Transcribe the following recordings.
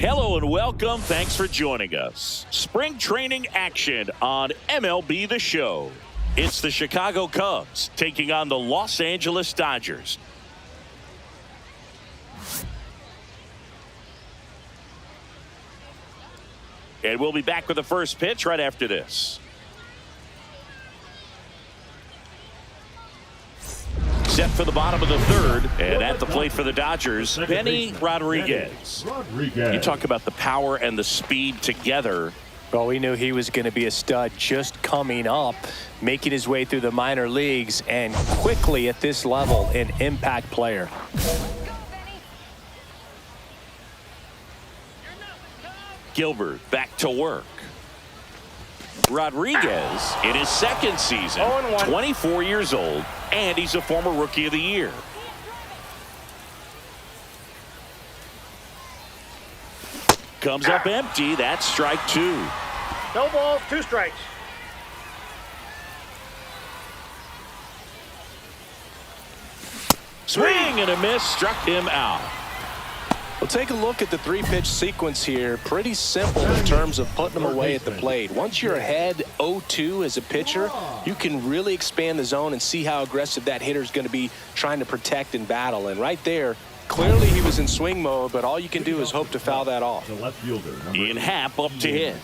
Hello and welcome. Thanks for joining us. Spring training action on MLB The Show. It's the Chicago Cubs taking on the Los Angeles Dodgers. And we'll be back with the first pitch right after this. Set for the bottom of the third, and at the plate for the Dodgers, Benny Rodriguez. You talk about the power and the speed together. Well, we knew he was going to be a stud just coming up, making his way through the minor leagues, and quickly at this level, an impact player. Gilbert back to work. Rodriguez in his second season, 24 years old, and he's a former Rookie of the Year. Comes up empty. That's strike two. No balls, 2 strikes. Swing and a miss, struck him out. Well, take a look at the 3-pitch sequence here. Pretty simple in terms of putting them away at the plate. Once you're ahead 0-2 as a pitcher, you can really expand the zone and see how aggressive that hitter is going to be trying to protect and battle. And right there, clearly he was in swing mode, but all you can do is hope to foul that off. The left fielder, Ian Happ up to hit.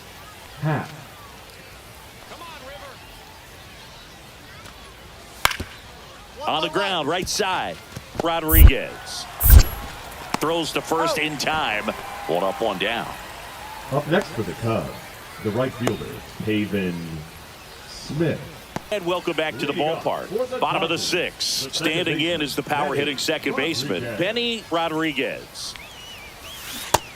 Happ. On the ground, right side. Rodriguez throws to first in time. 1 up, 1 down. Up next for the Cubs, the right fielder, Haven Smith. And welcome back to the ballpark. Bottom of the 6th. Standing in is the power hitting second baseman, Benny Rodriguez.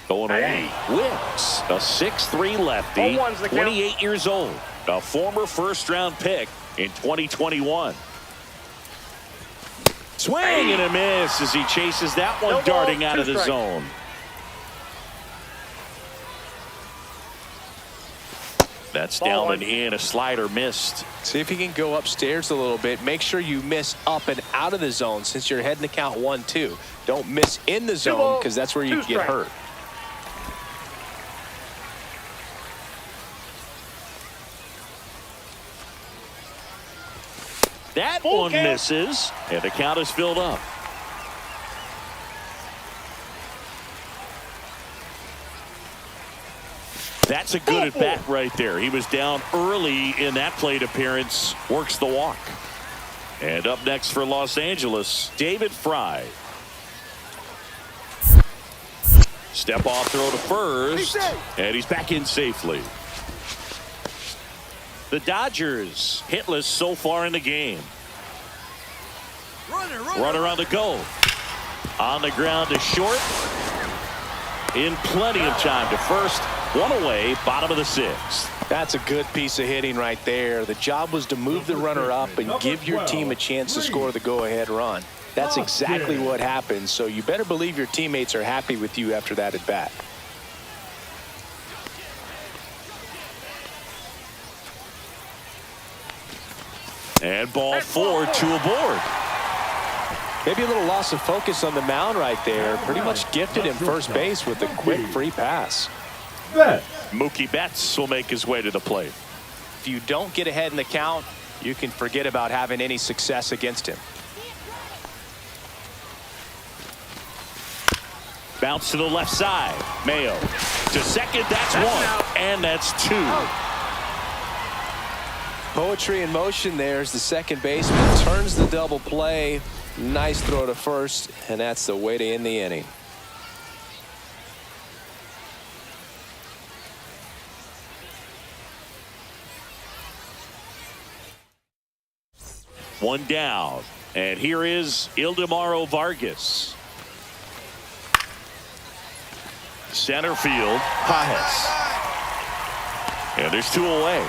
Going away. Wicks, a 6'3 lefty, 28 years old. A former first-round pick in 2021. Swing and a miss as he chases that one darting out of the zone. That's down and in. A slider missed. See if you can go upstairs a little bit. Make sure you miss up and out of the zone since you're heading to count 1-2. Don't miss in the zone because that's where you get hurt. That one misses, and the count is filled up. That's a good at-bat right there. He was down early in that plate appearance, works the walk. And up next for Los Angeles, David Fry. Step off throw to first, and he's back in safely. The Dodgers hitless so far in the game. Runner on the go. On the ground to short. In plenty of time to first. 1 away, bottom of the 6th. That's a good piece of hitting right there. The job was to move the runner up and give your team a chance to score the go-ahead run. That's exactly what happened, so you better believe your teammates are happy with you after that at-bat. And ball 4, 2 aboard. Maybe a little loss of focus on the mound right there. Pretty much gifted him first base with a quick free pass. Mookie Betts will make his way to the plate. If you don't get ahead in the count, you can forget about having any success against him. Bounce to the left side. Mayo to second. That's 1. And that's 2. Poetry in motion there as the second baseman turns the double play. Nice throw to first, and that's the way to end the inning. One down, and here is Ildemaro Vargas. Center field, Pajes. And there's 2 away.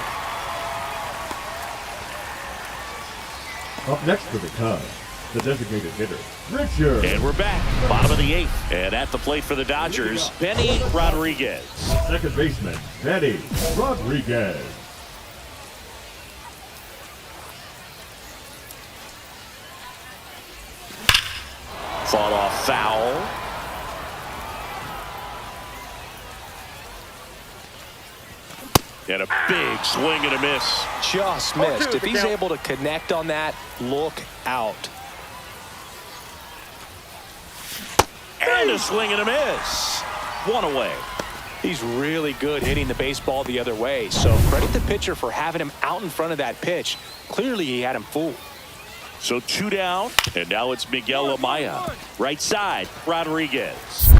Up next for the Cubs, the designated hitter, Richard. And we're back, bottom of the 8th. And at the plate for the Dodgers, Benny Rodriguez. Second baseman, Benny Rodriguez. Fought off foul. And a big swing and a miss. Just missed. If he's count. able to connect on that, look out. And a swing and a miss. One away. He's really good hitting the baseball the other way, so credit the pitcher for having him out in front of that pitch. Clearly he had him fooled. So 2 down, and now it's Miguel Amaya. Right side, Rodriguez.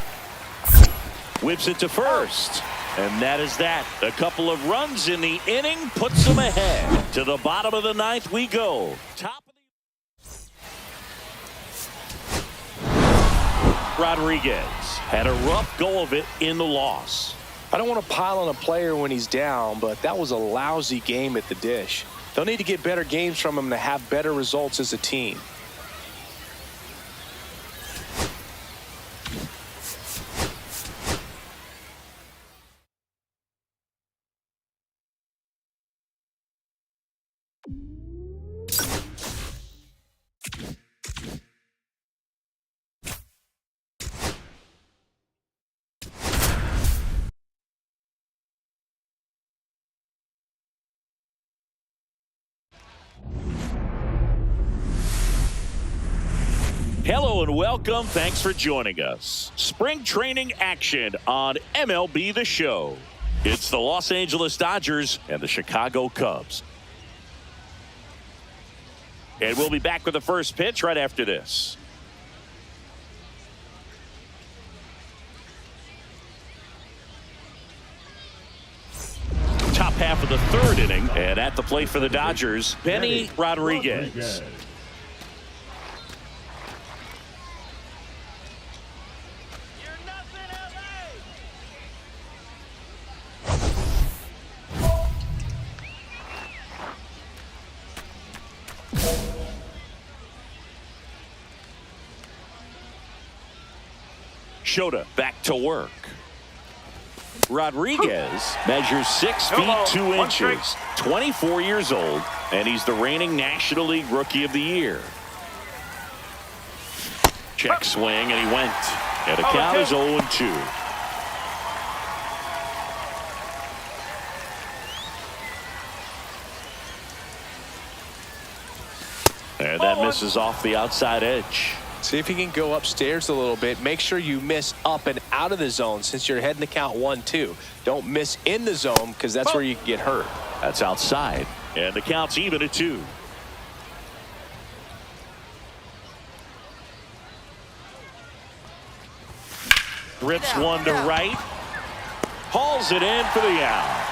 Whips it to first. And that is that. A couple of runs in the inning puts them ahead. To the bottom of the 9th we go. Top of the... Rodriguez had a rough go of it in the loss. I don't want to pile on a player when he's down, but that was a lousy game at the dish. They'll need to get better games from him to have better results as a team. Hello and welcome. Thanks for joining us. Spring training action on MLB The Show. It's the Los Angeles Dodgers and the Chicago Cubs. And we'll be back with the first pitch right after this. Top half of the 3rd inning, and at the plate for the Dodgers, Benny Rodriguez. Shota back to work. Rodriguez measures 6 feet 2 inches, 24 years old, and he's the reigning National League Rookie of the Year. Check swing, and he went. And the count is 0-2. And that misses off the outside edge. See if you can go upstairs a little bit. Make sure you miss up and out of the zone since you're heading the count 1-2. Don't miss in the zone because that's where you can get hurt. That's outside. And the count's even at 2. Rips one to right. Hauls it in for the out.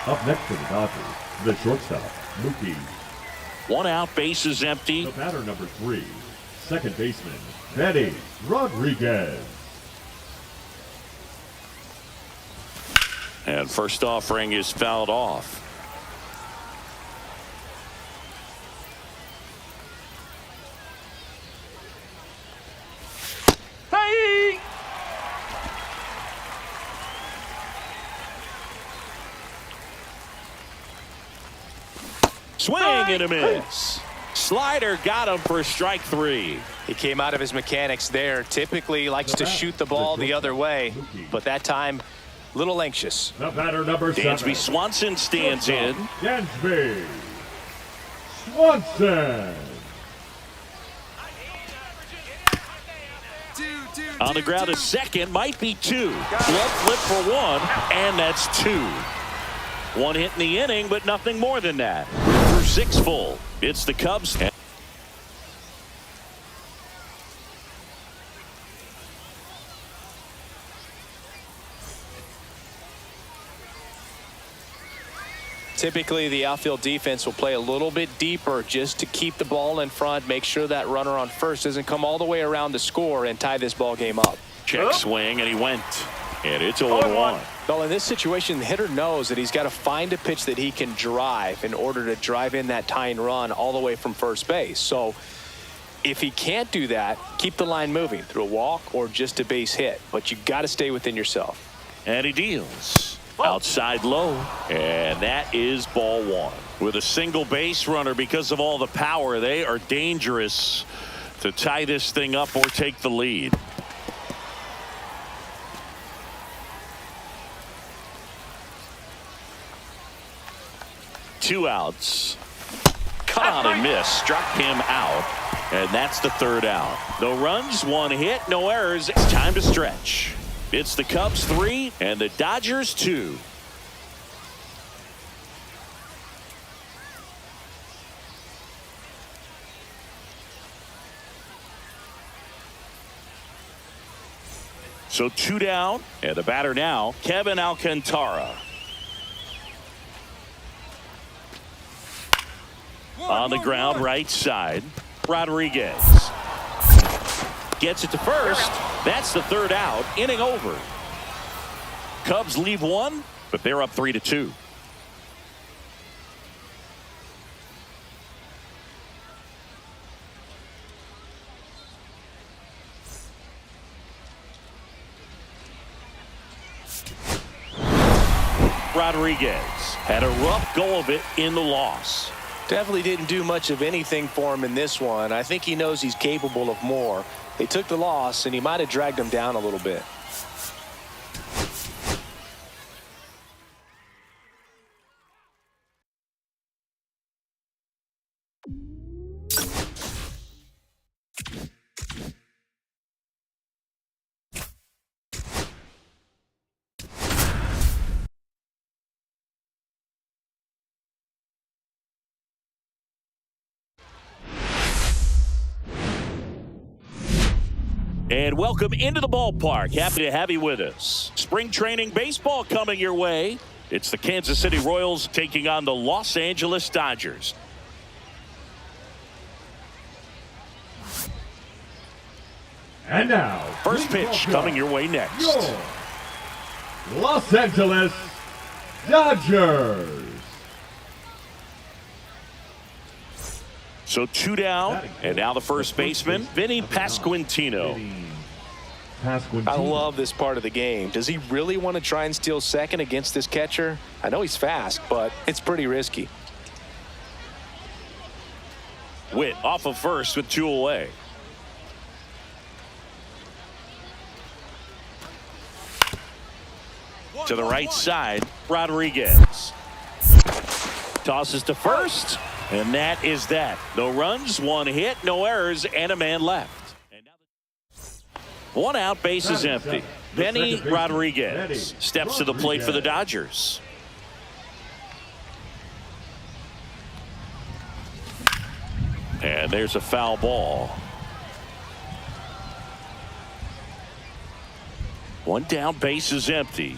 Up next for the Dodgers, the shortstop, Mookie. 1 out, base is empty. The batter number 3, second baseman, Benny Rodriguez. And first offering is fouled off. Hey! Swing and a miss. Slider got him for strike 3. He came out of his mechanics there. Typically he likes to shoot the ball the other way, but that time a little anxious. The batter number 7. Dansby Swanson stands in. Dansby Swanson. On the ground is second, might be 2. Glove flip for 1, and that's 2. 1 hit in the inning, but nothing more than that. Through 6 full. It's the Cubs. Typically the outfield defense will play a little bit deeper just to keep the ball in front, make sure that runner on first doesn't come all the way around to score and tie this ball game up. Check swing, and he went. And it's 0-1. Well, in this situation, the hitter knows that he's got to find a pitch that he can drive in order to drive in that tying run all the way from first base. So if he can't do that, keep the line moving through a walk or just a base hit. But you got to stay within yourself. And he deals. Outside low. And that is ball 1. With a single base runner, because of all the power, they are dangerous to tie this thing up or take the lead. 2 outs. Cut on and miss. Struck him out. And that's the 3rd out. No runs, 1 hit, no errors. It's time to stretch. It's the Cubs 3 and the Dodgers 2. So 2 down, and the batter now, Kevin Alcantara. On the ground, right side, Rodriguez. Gets it to first. That's the 3rd out, inning over. Cubs leave 1, but they're up 3-2. Rodriguez had a rough go of it in the loss. Definitely didn't do much of anything for him in this one. I think he knows he's capable of more. They took the loss, and he might have dragged him down a little bit. And welcome into the ballpark. Happy to have you with us. Spring training baseball coming your way. It's the Kansas City Royals taking on the Los Angeles Dodgers. And now, First pitch coming your way next. Your Los Angeles Dodgers. So 2 down, and now the first baseman, Vinny Pasquantino. I love this part of the game. Does he really want to try and steal second against this catcher? I know he's fast, but it's pretty risky. Witt off of first with 2 away. To the right side, Rodriguez. Tosses to first, and that is that. No runs, 1 hit, no errors, and a man left. And now 1 out, base is empty. Benny Rodriguez steps to the plate for the Dodgers. And there's a foul ball. 1 down, base is empty.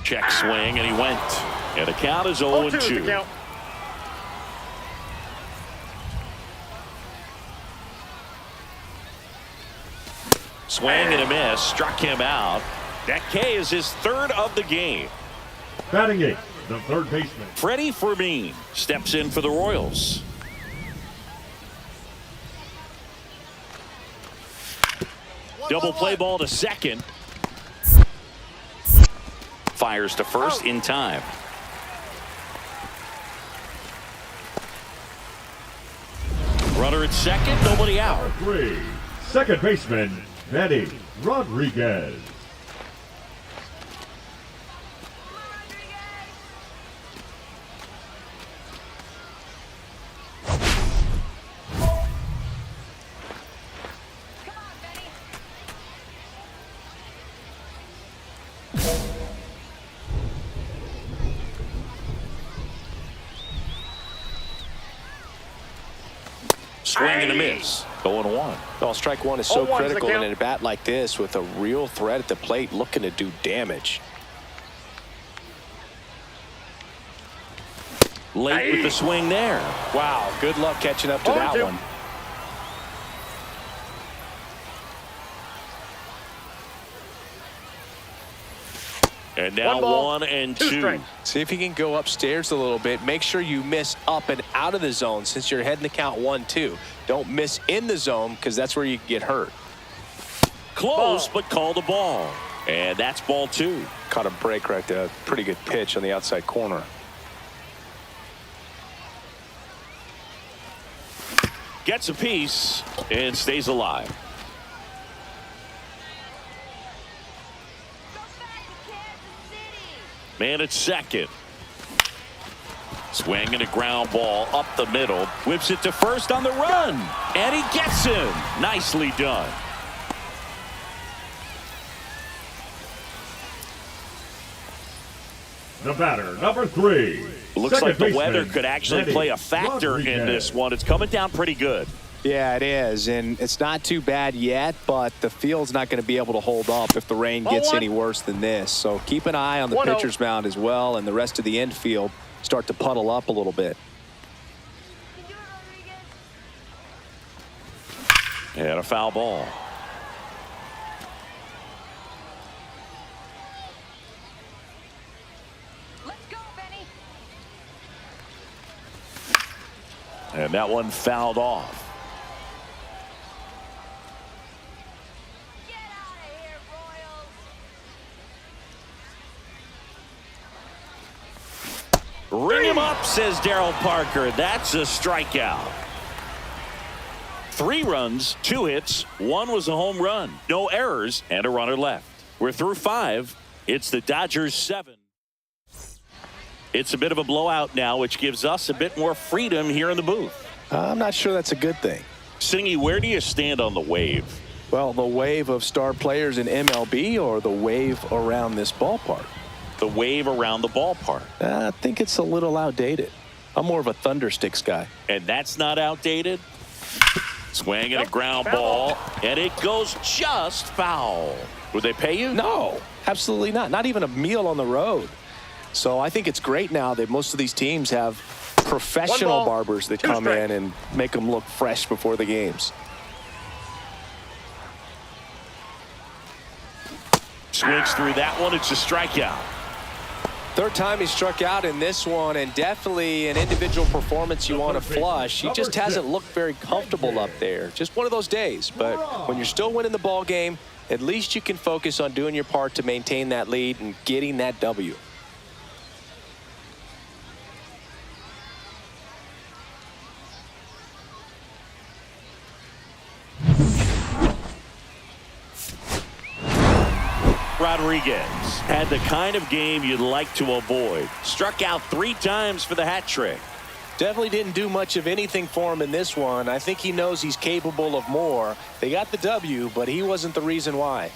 Check swing, and he went. And the count is 0-2. Swing and a miss. Struck him out. That K is his 3rd of the game. Batting 8, the 3rd baseman, Freddie Fermin steps in for the Royals. Double play ball to second. Fires to first in time. Runner at second, nobody out. 3, second baseman, Benny Rodriguez. Swing and a miss. 0-1. Well, strike 1 is so 0-1's the critical in count. a bat like this with a real threat at the plate looking to do damage. Late with the swing there. Wow, good luck catching up to that 0-2. one. And now 1 ball, 1 and 2 2. strikes. See if you can go upstairs a little bit. Make sure you miss up and out of the zone since you're heading to count 1-2. Don't miss in the zone because that's where you get hurt. Close, but called a ball. And that's ball 2. Caught a break right there. Pretty good pitch on the outside corner. Gets a piece and stays alive. Man at second. Swinging a ground ball up the middle. Whips it to first on the run. And he gets him. Nicely done. The batter, number 3. Looks like the baseman, weather could actually play a factor Rodriguez. in this one. It's coming down pretty good. Yeah, it is, and it's not too bad yet, but the field's not going to be able to hold up if the rain gets any worse than this. So keep an eye on the pitcher's mound as well, and the rest of the infield start to puddle up a little bit. And a foul ball. And that one fouled off. Get out of here, Royals. Ring him up, says Darryl Parker. That's a strikeout. 3 runs, 2 hits, 1 was a home run. No errors, and a runner left. We're through 5. It's the Dodgers 7. It's a bit of a blowout now, which gives us a bit more freedom here in the booth. I'm not sure that's a good thing. Singy, where do you stand on the wave? Well, the wave of star players in MLB or the wave around this ballpark? The wave around the ballpark. I think it's a little outdated. I'm more of a Thundersticks guy. And that's not outdated. Swinging a ground ball, and it goes just foul. Would they pay you? No, absolutely not. Not even a meal on the road. So I think it's great now that most of these teams have professional barbers that come in and make them look fresh before the games. Swings through that one. It's a strikeout. Third time he struck out in this one, and definitely an individual performance you want to flush. He just hasn't looked very comfortable up there. Just one of those days. But when you're still winning the ball game, at least you can focus on doing your part to maintain that lead and getting that W. Rodriguez had the kind of game you'd like to avoid. Struck out 3 times for the hat trick. Definitely didn't do much of anything for him in this one. I think he knows he's capable of more. They got the W, but he wasn't the reason why.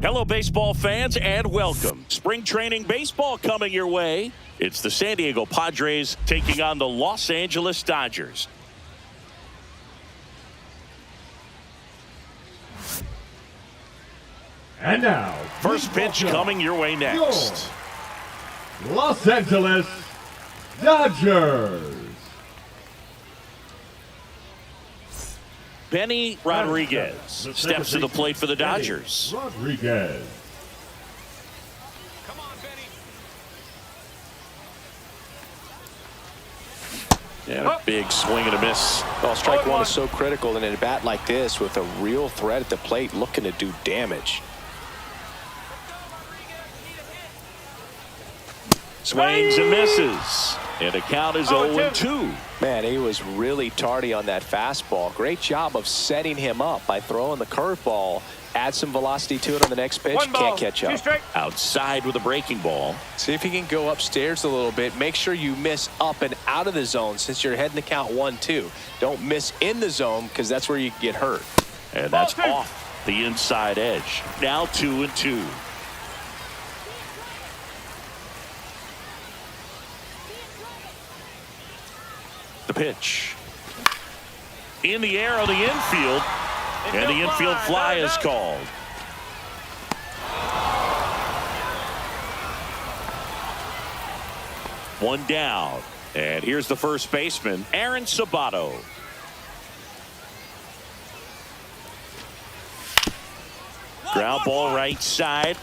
Hello, baseball fans, and welcome. Spring training baseball coming your way. It's the San Diego Padres taking on the Los Angeles Dodgers. And now, First pitch coming your way next. Los Angeles Dodgers. Benny Rodriguez steps to the plate for the Dodgers. Rodriguez. Come on, Benny. And a big swing and a miss. Well, strike one is so critical in a bat like this with a real threat at the plate looking to do damage. Swings and misses. And the count is 0-2. Man, he was really tardy on that fastball. Great job of setting him up by throwing the curveball. Add some velocity to it on the next pitch. Can't catch up. Outside with a breaking ball. See if he can go upstairs a little bit. Make sure you miss up and out of the zone since you're heading to count 1-2. Don't miss in the zone because that's where you can get hurt. And that's off the inside edge. Now 2-2. The pitch. In the air on the infield. And the infield fly is called. One down. And here's the first baseman, Aaron Sabato. Ground ball right side.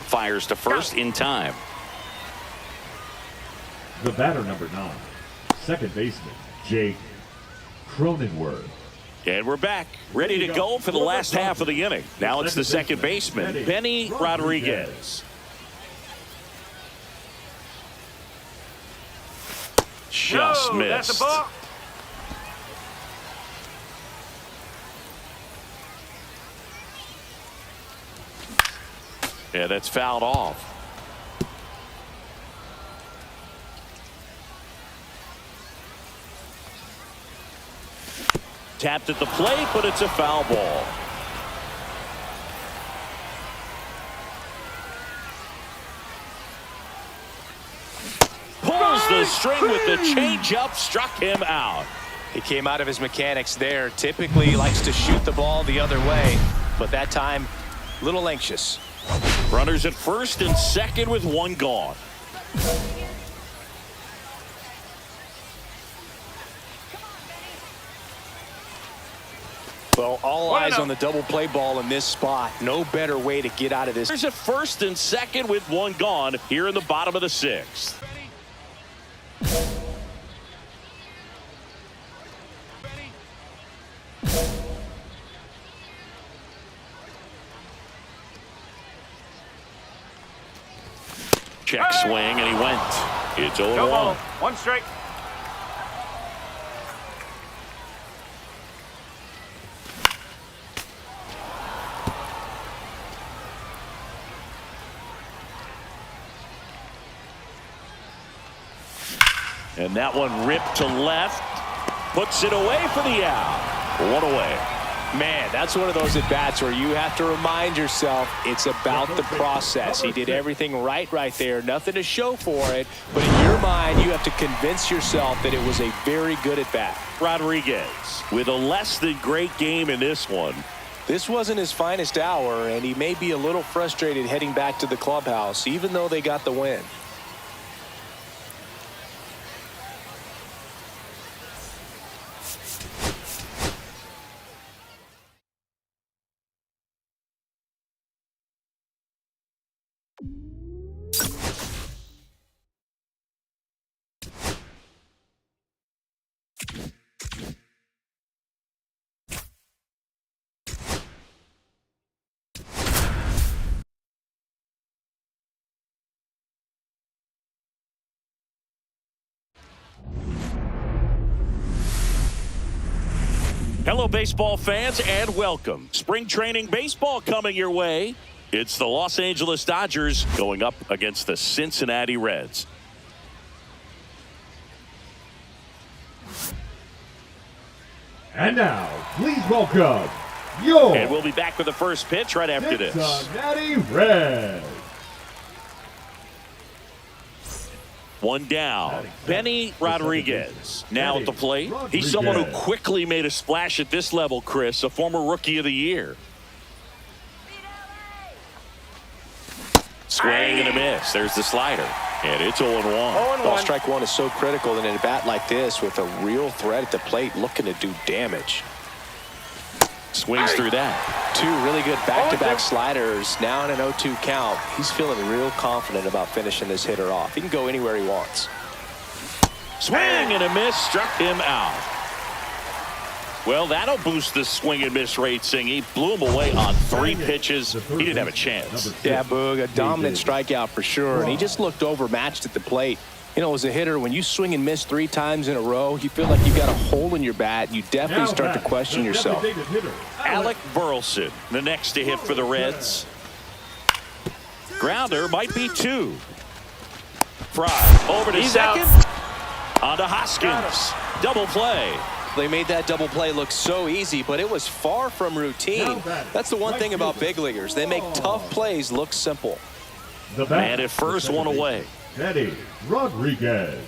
Fires to first in time. The batter, number 9, second baseman, Jake Cronenworth. And we're back, ready to go for the last half of the inning. Now it's the second baseman, Benny Rodriguez. Just missed. That's a ball. Yeah, that's fouled off. Tapped at the plate, but it's a foul ball. Pulls the string with the changeup, struck him out. He came out of his mechanics there. Typically he likes to shoot the ball the other way, but that time a little anxious. Runners at first and second with one gone. Well, all eyes on the double play ball in this spot. No better way to get out of this. There's a first and second with one gone here in the bottom of the sixth. Check swing, and he went. It's 0-1. One strike. And that one ripped to left. Puts it away for the out. One away. Man, that's one of those at-bats where you have to remind yourself it's about the process. He did everything right there. Nothing to show for it. But in your mind, you have to convince yourself that it was a very good at-bat. Rodriguez with a less than great game in this one. This wasn't his finest hour, and he may be a little frustrated heading back to the clubhouse, even though they got the win. Hello, baseball fans, and welcome. Spring training baseball coming your way. It's the Los Angeles Dodgers going up against the Cincinnati Reds. And now, please welcome your And we'll be back with the first pitch right after this. Cincinnati Reds. One down. Benny Rodriguez now at the plate. He's someone who quickly made a splash at this level, Chris, a former Rookie of the Year. Swing and a miss. There's the slider. And it's 0-1. Ball strike one is so critical in a bat like this with a real threat at the plate looking to do damage. Swings through that. Two really good back-to-back sliders. Now in an 0-2 count. He's feeling real confident about finishing this hitter off. He can go anywhere he wants. Swing and a miss, struck him out. Well, that'll boost the swing and miss rate, Sing. He blew him away on 3 pitches. He didn't have a chance. Yeah, Boog, a dominant strikeout for sure, and he just looked overmatched at the plate. You know, as a hitter, when you swing and miss 3 times in a row, you feel like you've got a hole in your bat. You definitely start to question yourself. Alec Burleson, the next to hit for the Reds. Grounder might be 2. Fry over to second. On to Hoskins. Double play. They made that double play look so easy, but it was far from routine. That's the one thing about big leaguers. They make tough plays look simple. And at first, 1 away. Eddie Rodriguez.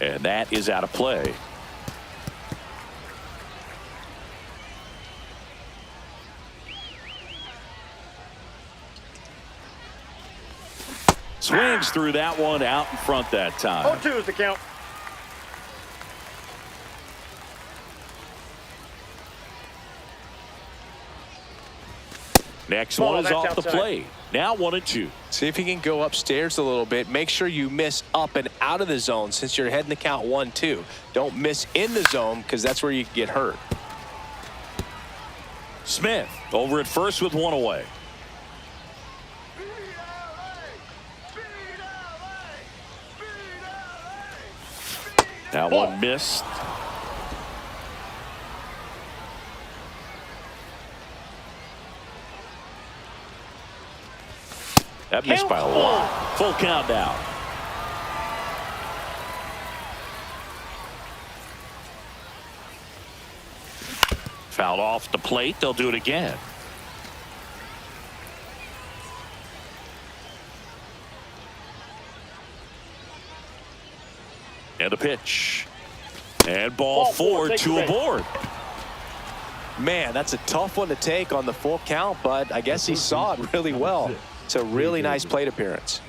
And that is out of play. Swings through that one out in front that time. 0-2 is the count. Next one is off the plate. Now 1-2. See if you can go upstairs a little bit. Make sure you miss up and out of the zone since you're heading the count 1-2. Don't miss in the zone because that's where you get hurt. Smith over at first with 1 away. That one missed. That missed by a lot. Full count now. Fouled off the plate. They'll do it again. And a pitch. And ball 4, 2 aboard. Man, that's a tough one to take on the full count, but I guess he saw it really well. It's a really nice plate appearance.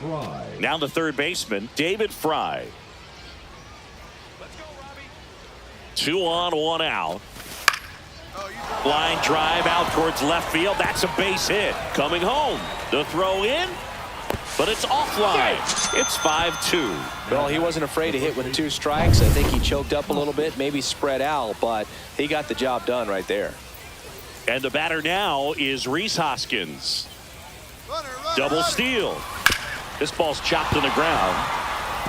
Now the third baseman, David Fry. 2 on, 1 out. Line drive out towards left field. That's a base hit. Coming home. The throw in, but it's offline. It's 5-2. Well, he wasn't afraid to hit with 2 strikes. I think he choked up a little bit, maybe spread out, but he got the job done right there. And the batter now is Rhys Hoskins. Double steal. This ball's chopped on the ground,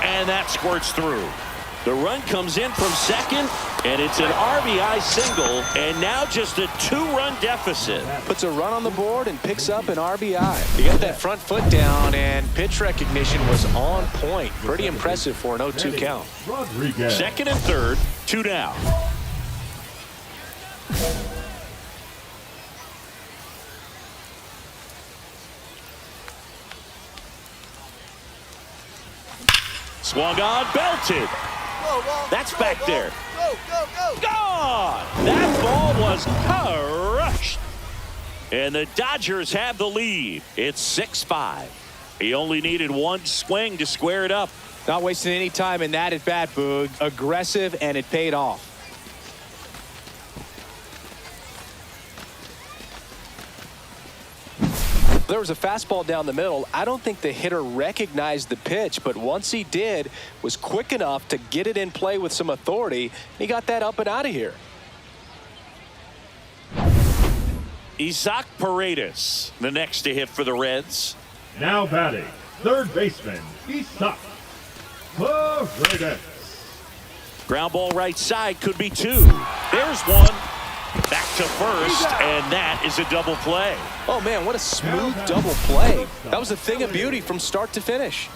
and that squirts through. The run comes in from second, and it's an RBI single, and now just a 2-run deficit. Puts a run on the board and picks up an RBI. He got that front foot down, and pitch recognition was on point. Pretty impressive for an 0-2 count. Second and third, 2 down. Swung on, belted. That's back there. Gone! That ball was crushed. And the Dodgers have the lead. It's 6-5. He only needed 1 swing to square it up. Not wasting any time in that at bat, Boog. Aggressive, and it paid off. There was a fastball down the middle. I don't think the hitter recognized the pitch, but once he did, was quick enough to get it in play with some authority. He got that up and out of here. Isaac Paredes, the next to hit for the Reds. Now batting, third baseman, Isaac Paredes. Ground ball right side, could be 2. There's 1. Back to first, and that is a double play. Oh, man, what a smooth double play. That was a thing of beauty from start to finish.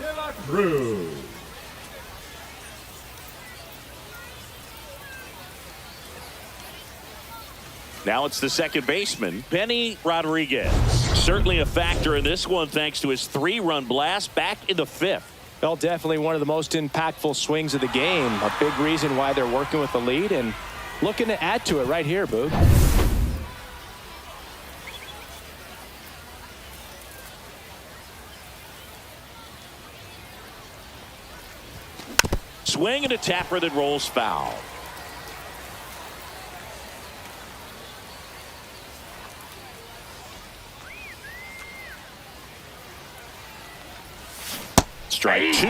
Now it's the second baseman, Benny Rodriguez. Certainly a factor in this one thanks to his 3-run blast back in the 5th. Well, definitely one of the most impactful swings of the game. A big reason why they're working with the lead and looking to add to it right here, Boog. Swing and a tapper that rolls foul. strike two.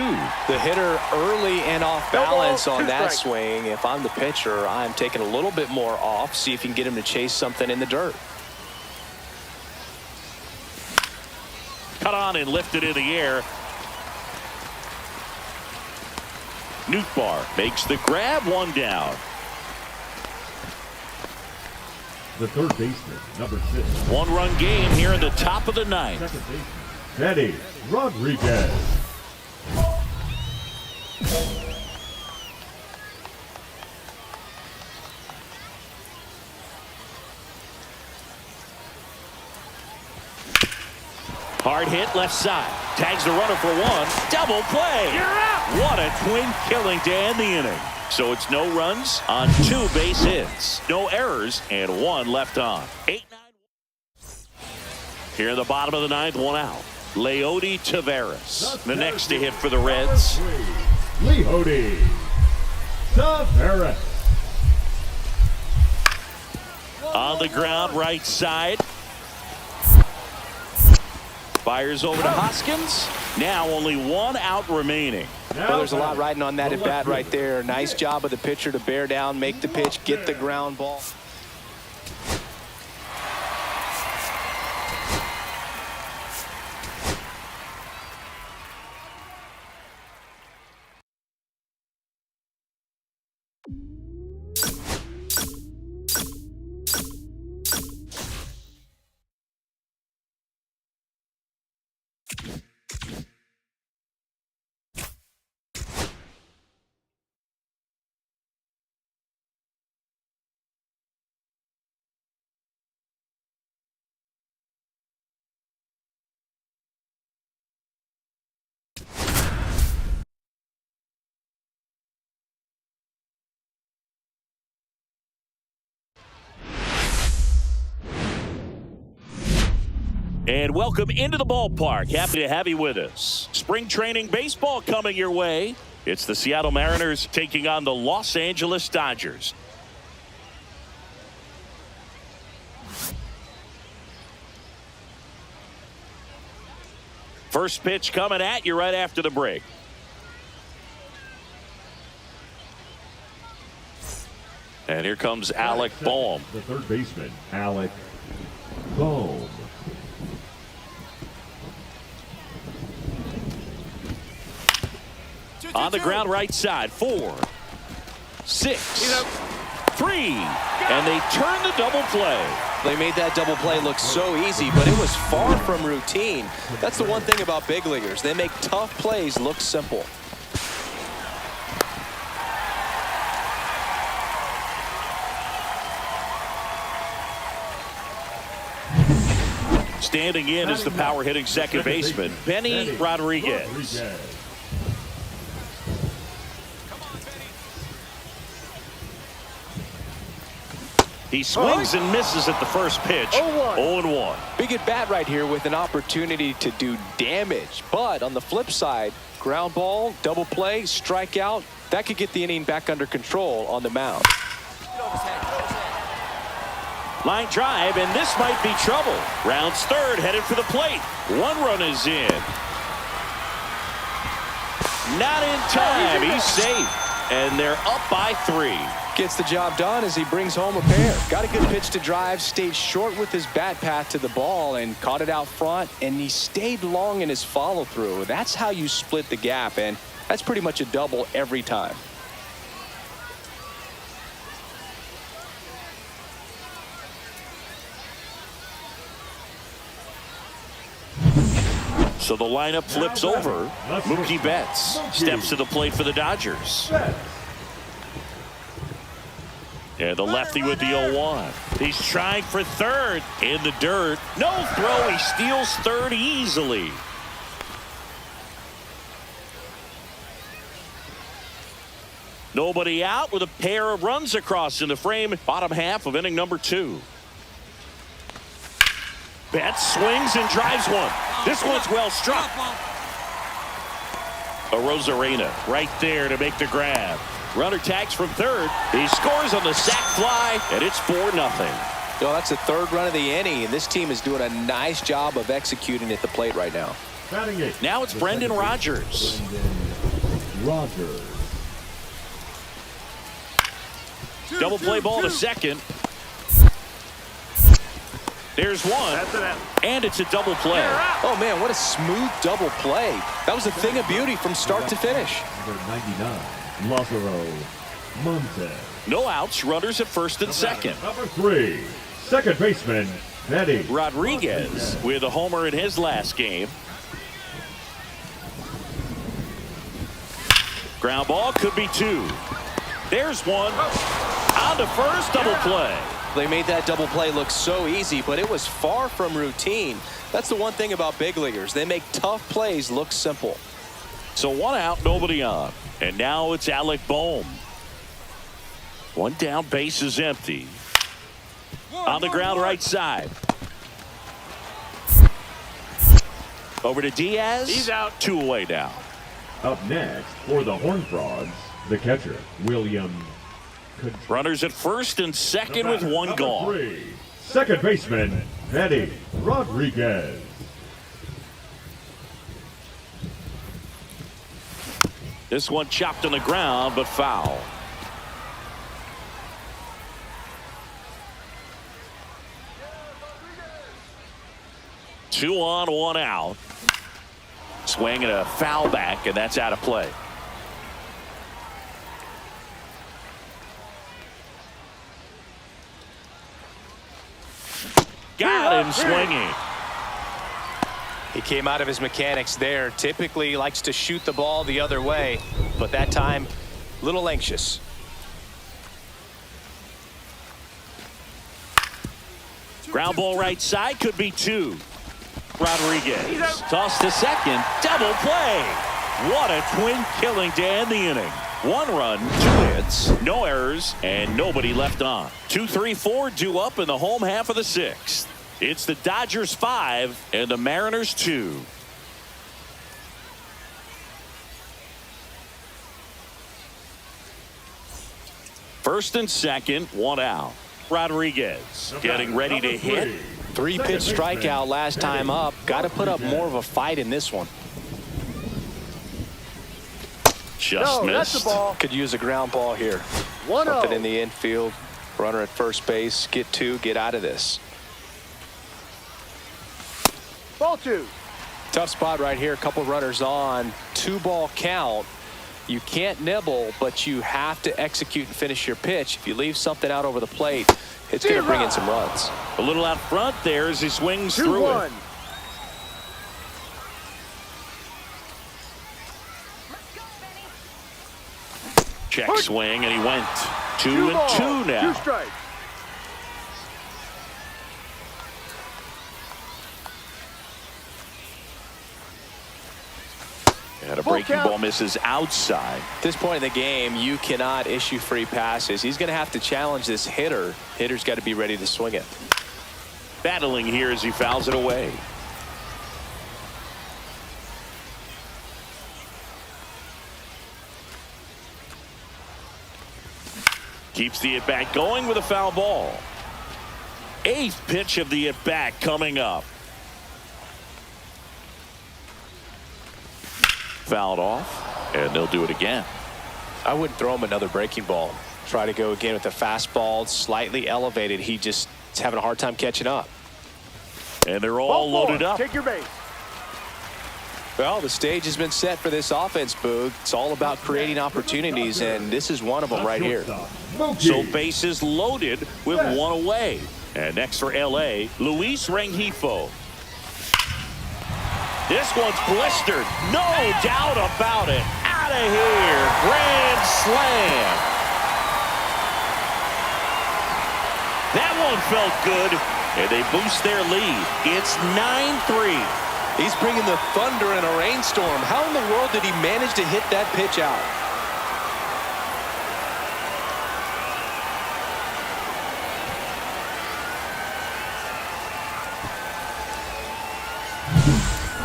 The hitter early and off balance on that swing. If I'm the pitcher, I'm taking a little bit more off, see if you can get him to chase something in the dirt. Cut on and lifted in the air. Nootbaar makes the grab, one down. The third baseman, number 6. One-run game here in the top of the ninth. Second baseman, Benny Rodriguez. Hard hit left side. Tags the runner for one. Double play. You're out. What a twin killing to end the inning. So it's no runs on 2 base hits. No errors and 1 left on. 8-9. Here in the bottom of the ninth, 1 out. Leody Taveras, the next to hit for the Reds. Leody Taveras. On the ground, right side. Fires over to Hoskins. Now only 1 out remaining. Well, there's a lot riding on that at bat right there. Nice job of the pitcher to bear down, make the pitch, get the ground ball. And welcome into the ballpark. Happy to have you with us. Spring training baseball coming your way. It's the Seattle Mariners taking on the Los Angeles Dodgers. First pitch coming at you right after the break. And here comes Alec Bohm. The third baseman, Alec Bohm. On the ground right side. 4, 6, 3. And they turn the double play. They made that double play look so easy, but it was far from routine. That's the one thing about big leaguers. They make tough plays look simple. Standing in is the power hitting second baseman, Benny Rodriguez. He swings and misses at the first pitch. 0-1. Big at bat right here with an opportunity to do damage. But on the flip side, ground ball, double play, strikeout, that could get the inning back under control on the mound. Line drive, and this might be trouble. Rounds third, headed for the plate. 1 run is in. Not in time. He's safe. And they're up by 3. Gets the job done as he brings home a pair. Got a good pitch to drive, stayed short with his bat path to the ball and caught it out front, and he stayed long in his follow through. That's how you split the gap, and that's pretty much a double every time. So the lineup flips over. Mookie Betts steps to the plate for the Dodgers. And the lefty with the 0-1. He's trying for third in the dirt. No throw. He steals third easily. Nobody out with a pair of runs across in the frame. Bottom half of inning number 2. Betts swings and drives one. This one's well struck. Arozarena right there to make the grab. Runner tags from third. He scores on the sac fly, and it's 4-0. Well, that's the 3rd run of the inning, and this team is doing a nice job of executing at the plate right now. Batting eighth. Now it's the Brendan second Rodgers. baseman, Rodgers. Double play ball to second. There's one. That's it. And it's a double play. Oh, man, what a smooth double play. That was a thing of beauty from start to finish. Number 99, Lázaro Montes. No outs. Runners at first and second. Number 3, second baseman, Betty Rodriguez with a homer in his last game. Ground ball could be 2. There's one. On to first, double play. They made that double play look so easy, but it was far from routine. That's the one thing about big leaguers. They make tough plays look simple. So 1 out, nobody on. And now it's Alec Bohm. 1 down, base is empty. On the ground, right side. Over to Diaz. He's out. 2 away now. Up next for the Horned Frogs, the catcher, William. Runners at first and second with 1 Number gone. 3, second baseman, Betty Rodriguez. This one chopped on the ground, but foul. Two on, 1 out. Swing and a foul back, and that's out of play. Got him swinging. He came out of his mechanics there. Typically likes to shoot the ball the other way, but that time, a little anxious. Ground ball right side, could be 2. Rodriguez tossed to second, double play. What a twin killing to end the inning. 1 run, 2 hits, no errors, and nobody left on. 2, 3, 4 due up in the home half of the 6th. It's the Dodgers 5 and the Mariners 2. First and second, 1 out. Rodriguez getting ready to hit. 3-pitch strikeout last time up. Got to put up more of a fight in this one. Just No, that's missed. the ball. Could use a ground ball here. 1-0. Something in the infield. Runner at first base. Get 2. Get out of this. Ball 2. Tough spot right here. A couple runners on. 2-ball count. You can't nibble, but you have to execute and finish your pitch. If you leave something out over the plate, it's going to bring in some runs. A little out front there as he swings through 2-1. it. Check swing, and he went 2 and 2 now. 2 strikes. And a Full breaking count. ball misses outside. At this point in the game, you cannot issue free passes. He's going to have to challenge this hitter. Hitter's got to be ready to swing it. Battling here as he fouls it away. Keeps the at-bat going with a foul ball. 8th pitch of the at-bat coming up. Fouled off, and they'll do it again. I wouldn't throw him another breaking ball. Try to go again with the fastball, slightly elevated. He just is having a hard time catching up. And they're all Ball 4. loaded up. Take your base. Well, the stage has been set for this offense, Boog. It's all about creating opportunities, and this is one of them right here. So bases loaded with 1 away. And next for LA, Luis Rengifo. This one's blistered. No doubt about it. Out of here. Grand slam. That one felt good, and they boost their lead. It's 9-3. He's bringing the thunder in a rainstorm. How in the world did he manage to hit that pitch out?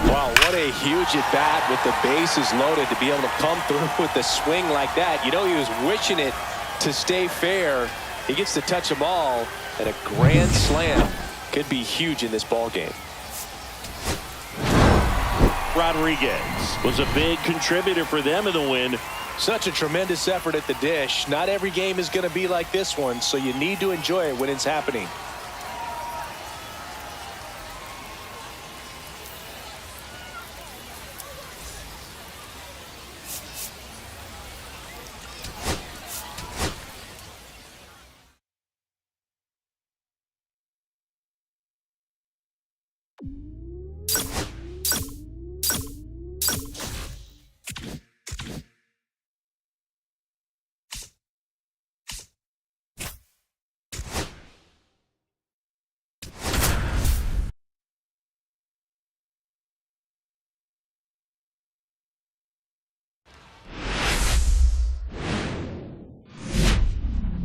Wow, what a huge at bat with the bases loaded to be able to come through with a swing like that. You know, he was wishing it to stay fair. He gets to touch a ball, and a grand slam could be huge in this ball game. Rodriguez was a big contributor for them in the win. Such a tremendous effort at the dish. Not every game is going to be like this one, so you need to enjoy it when it's happening.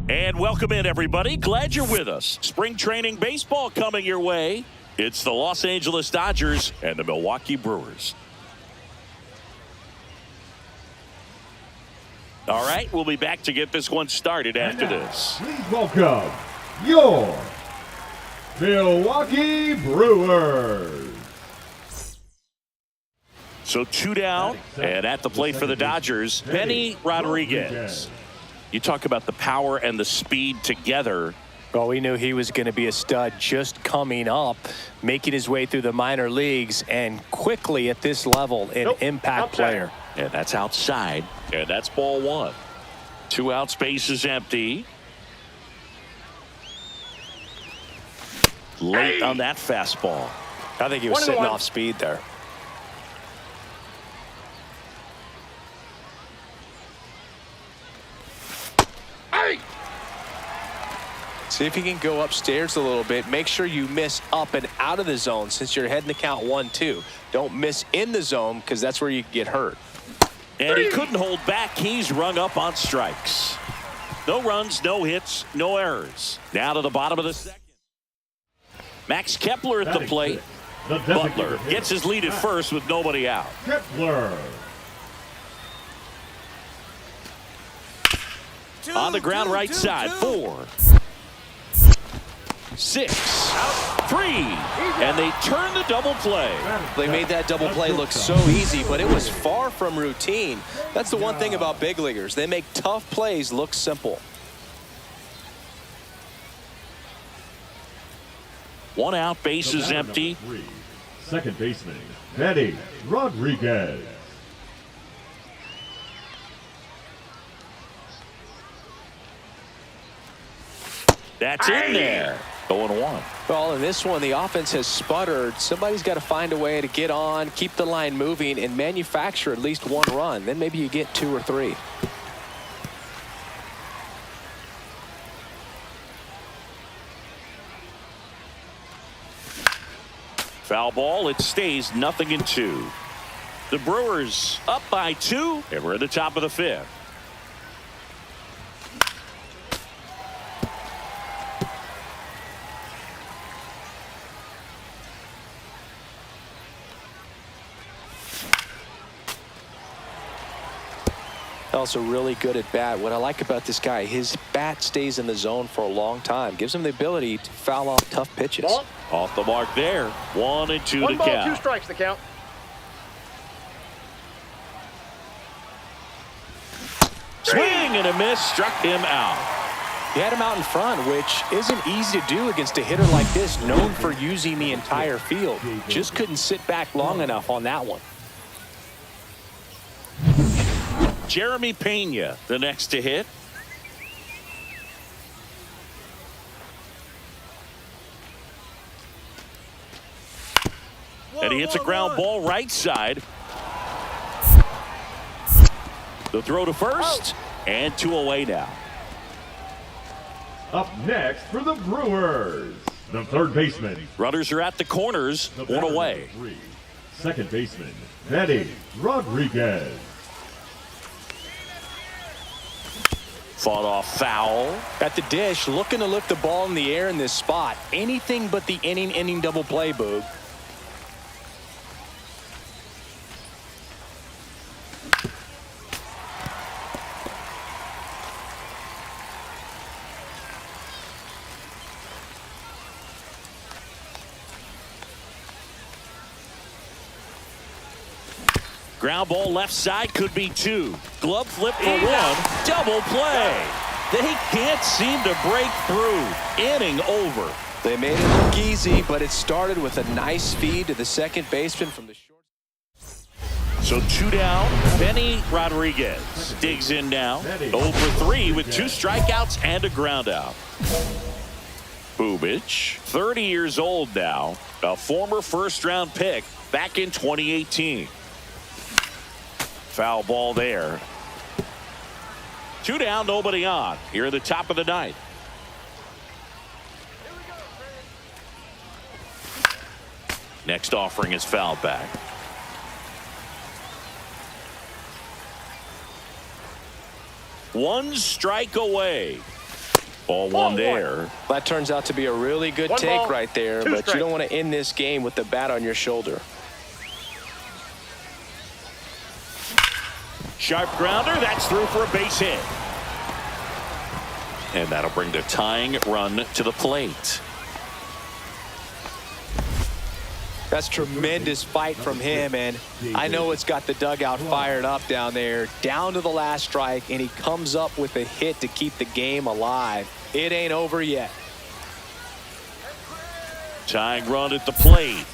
And welcome in, everybody. Glad you're with us. Spring training baseball coming your way. It's the Los Angeles Dodgers and the Milwaukee Brewers. All right, we'll be back to get this one started after this. Please welcome your Milwaukee Brewers. So 2 down, and at the plate for the Dodgers, Benny Rodriguez. You talk about the power and the speed together. Well, we knew he was going to be a stud just coming up, making his way through the minor leagues, and quickly at this level, an impact player. And that's outside, and that's ball 1. 2 outs, base is empty. Late on that fastball. I think he was sitting off speed there. See if you can go upstairs a little bit. Make sure you miss up and out of the zone since you're heading to count 1-2. Don't miss in the zone because that's where you get hurt. And he couldn't hold back. He's rung up on strikes. No runs, no hits, no errors. Now to the bottom of the second. Max Kepler at the plate. Butler gets his lead at first with nobody out. Kepler. On the ground, right side. 4, 6, 3, and they turn the double play. They made that double play look so easy, but it was far from routine. That's the one thing about big leaguers. They make tough plays look simple. 1 out, base is empty. 3, second baseman, Benny Rodriguez. That's in there. 0-1. Well, in this one, the offense has sputtered. Somebody's got to find a way to get on, keep the line moving, and manufacture at least 1 run. Then maybe you get 2 or 3. Foul ball. It stays 0-2. The Brewers up by 2, and we're at the top of the 5th. Also really good at bat. What I like about this guy, his bat stays in the zone for a long time. Gives him the ability to foul off tough pitches. Off the mark there. 1-2 to 1 ball, count. 2 strikes the count. Swing and a miss. Struck him out. He had him out in front, which isn't easy to do against a hitter like this, known for using the entire field. Just couldn't sit back long enough on that one. Jeremy Pena, the next to hit. And he hits a ground ball right side. The throw to first, and 2 away now. Up next for the Brewers, the third baseman. Runners are at the corners, 1 away. 3, second baseman, Benny Rodriguez. Fought off foul. At the dish, looking to lift the ball in the air in this spot. Anything but the inning double play, Boog. Ground ball left side could be 2. Glove flip for 1. Double play. They can't seem to break through. Inning over. They made it look easy, but it started with a nice feed to the second baseman from the short. So 2 down. Benny Rodriguez digs in now. 0 for 3 with 2 strikeouts and a ground out. Bubich, 30 years old now, a former first-round pick back in 2018. Foul ball there. 2 down, nobody on. Here at the top of the ninth. Next offering is fouled back. One strike away. Ball 1 there. That turns out to be a really good take right there, but you don't want to end this game with the bat on your shoulder. Sharp grounder. That's through for a base hit. And that'll bring the tying run to the plate. That's tremendous fight from him, and I know it's got the dugout fired up down there. Down to the last strike, and he comes up with a hit to keep the game alive. It ain't over yet. Tying run at the plate.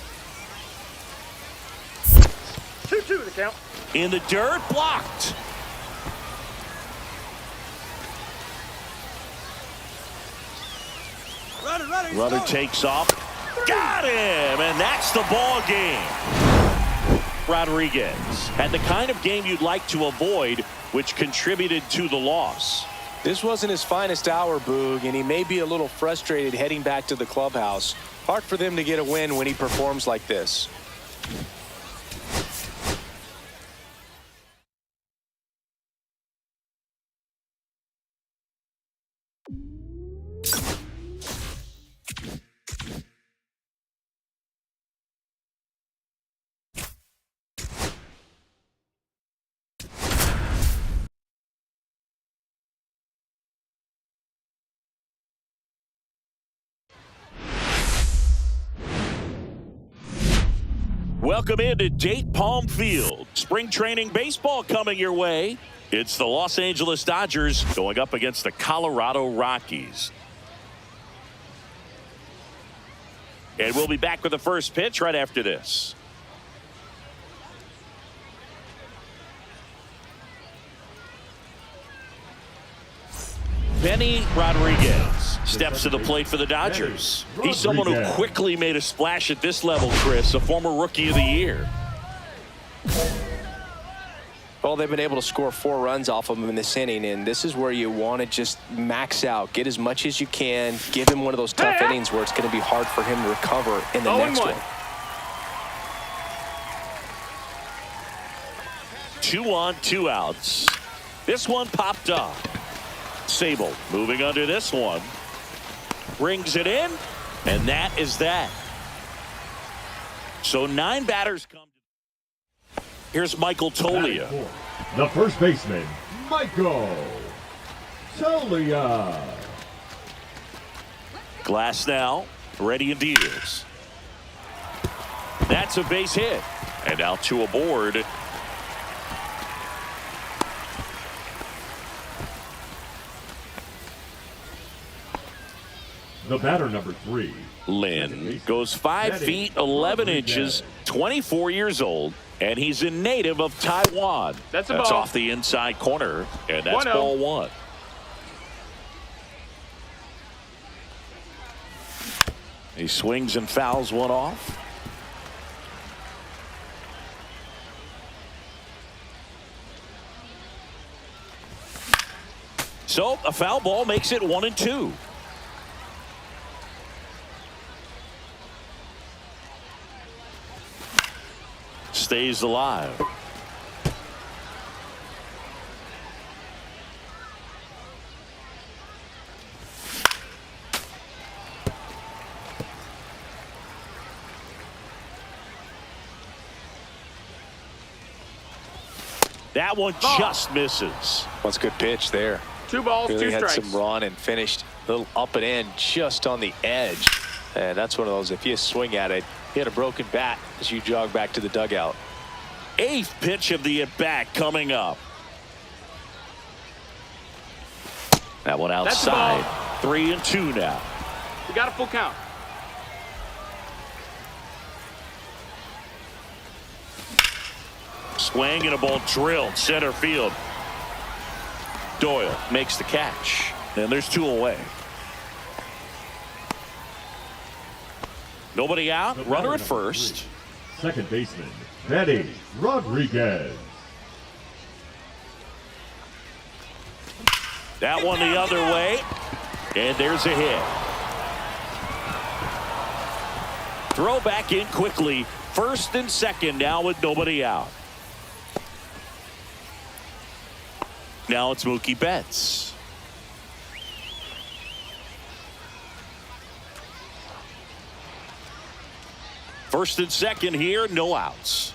2-2 the count. In the dirt, blocked. Runner takes off. Got him, and that's the ball game. Rodriguez had the kind of game you'd like to avoid, which contributed to the loss. This wasn't his finest hour, Boog, and he may be a little frustrated heading back to the clubhouse. Hard for them to get a win when he performs like this. Welcome into Date Palm Field. Spring training baseball coming your way. It's the Los Angeles Dodgers going up against the Colorado Rockies. And we'll be back with the first pitch right after this. Benny Rodriguez steps to the plate for the Dodgers. He's someone who quickly made a splash at this level, Chris, a former Rookie of the Year. Well, they've been able to score 4 runs off of him in this inning, and this is where you want to just max out, get as much as you can, give him one of those tough innings where it's going to be hard for him to recover in the next one. 2 on, 2 outs. This one popped up. Sable moving under this one. Brings it in, and that is that. So 9 batters come. Here's Michael Tolia. The first baseman, Michael Tolia. Glass now, ready and deals. That's a base hit. And out to a board. The batter, number 3. Lynn goes 5 feet 11 inches, 24 years old, and he's a native of Taiwan. That's off the inside corner, and that's ball 1. He swings and fouls one off. So a foul ball makes it 1-2. Stays alive. That one just misses. That's a good pitch there. 2 balls, really 2 strikes. Had some run and finished a little up and in just on the edge. And that's one of those, if you swing at it, you had a broken bat as you jog back to the dugout. 8th pitch of the at-bat coming up. That one outside. 3-2 now. We got a full count. Swing and a ball drilled center field. Doyle makes the catch. And there's 2 away. Nobody out. Runner at first. Second baseman, Benny Rodriguez. That one the other way. And there's a hit. Throw back in quickly. First and second now with nobody out. Now it's Mookie Betts. First and second here, no outs.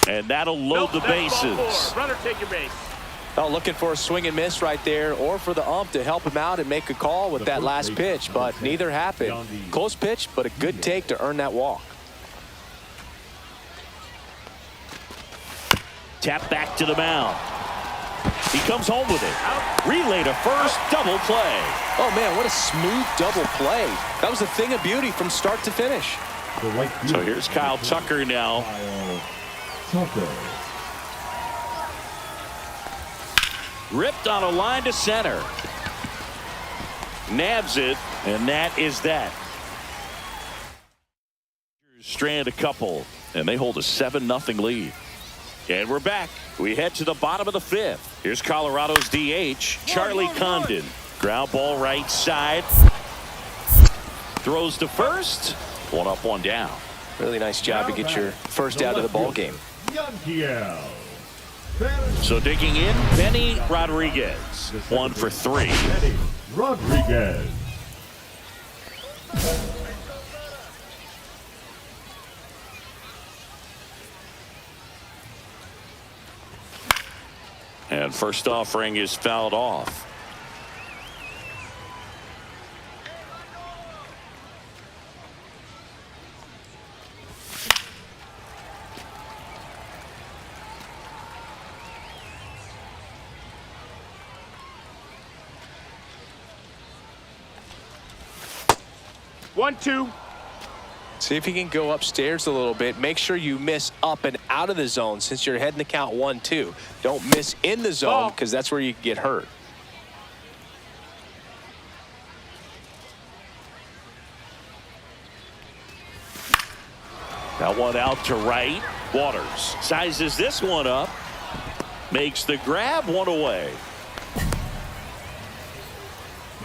And that'll load the bases. Runner, take your base. Oh, looking for a swing and miss right there, or for the ump to help him out and make a call with that last pitch, but neither happened. Close pitch, but a good take to earn that walk. Tap back to the mound. He comes home with it. Relay to first, double play. Oh, man, what a smooth double play. That was a thing of beauty from start to finish. So here's Kyle Tucker now. Ripped on a line to center. Nabs it, and that is that. Strand a couple, and they hold a 7-0 lead. And we're back. We head to the bottom of the 5th. Here's Colorado's DH, Charlie Condon. Ground ball right side. Throws to first. One up, one down. Really nice job to get your first out of the ball game. So digging in, Benny Rodriguez. 1 for 3. Benny Rodriguez. And first offering is fouled off. One, two. See if you can go upstairs a little bit. Make sure you miss up and out of the zone since you're heading to count 1-2. Don't miss in the zone because that's where you can get hurt. That one out to right. Waters sizes this one up. Makes the grab, one away.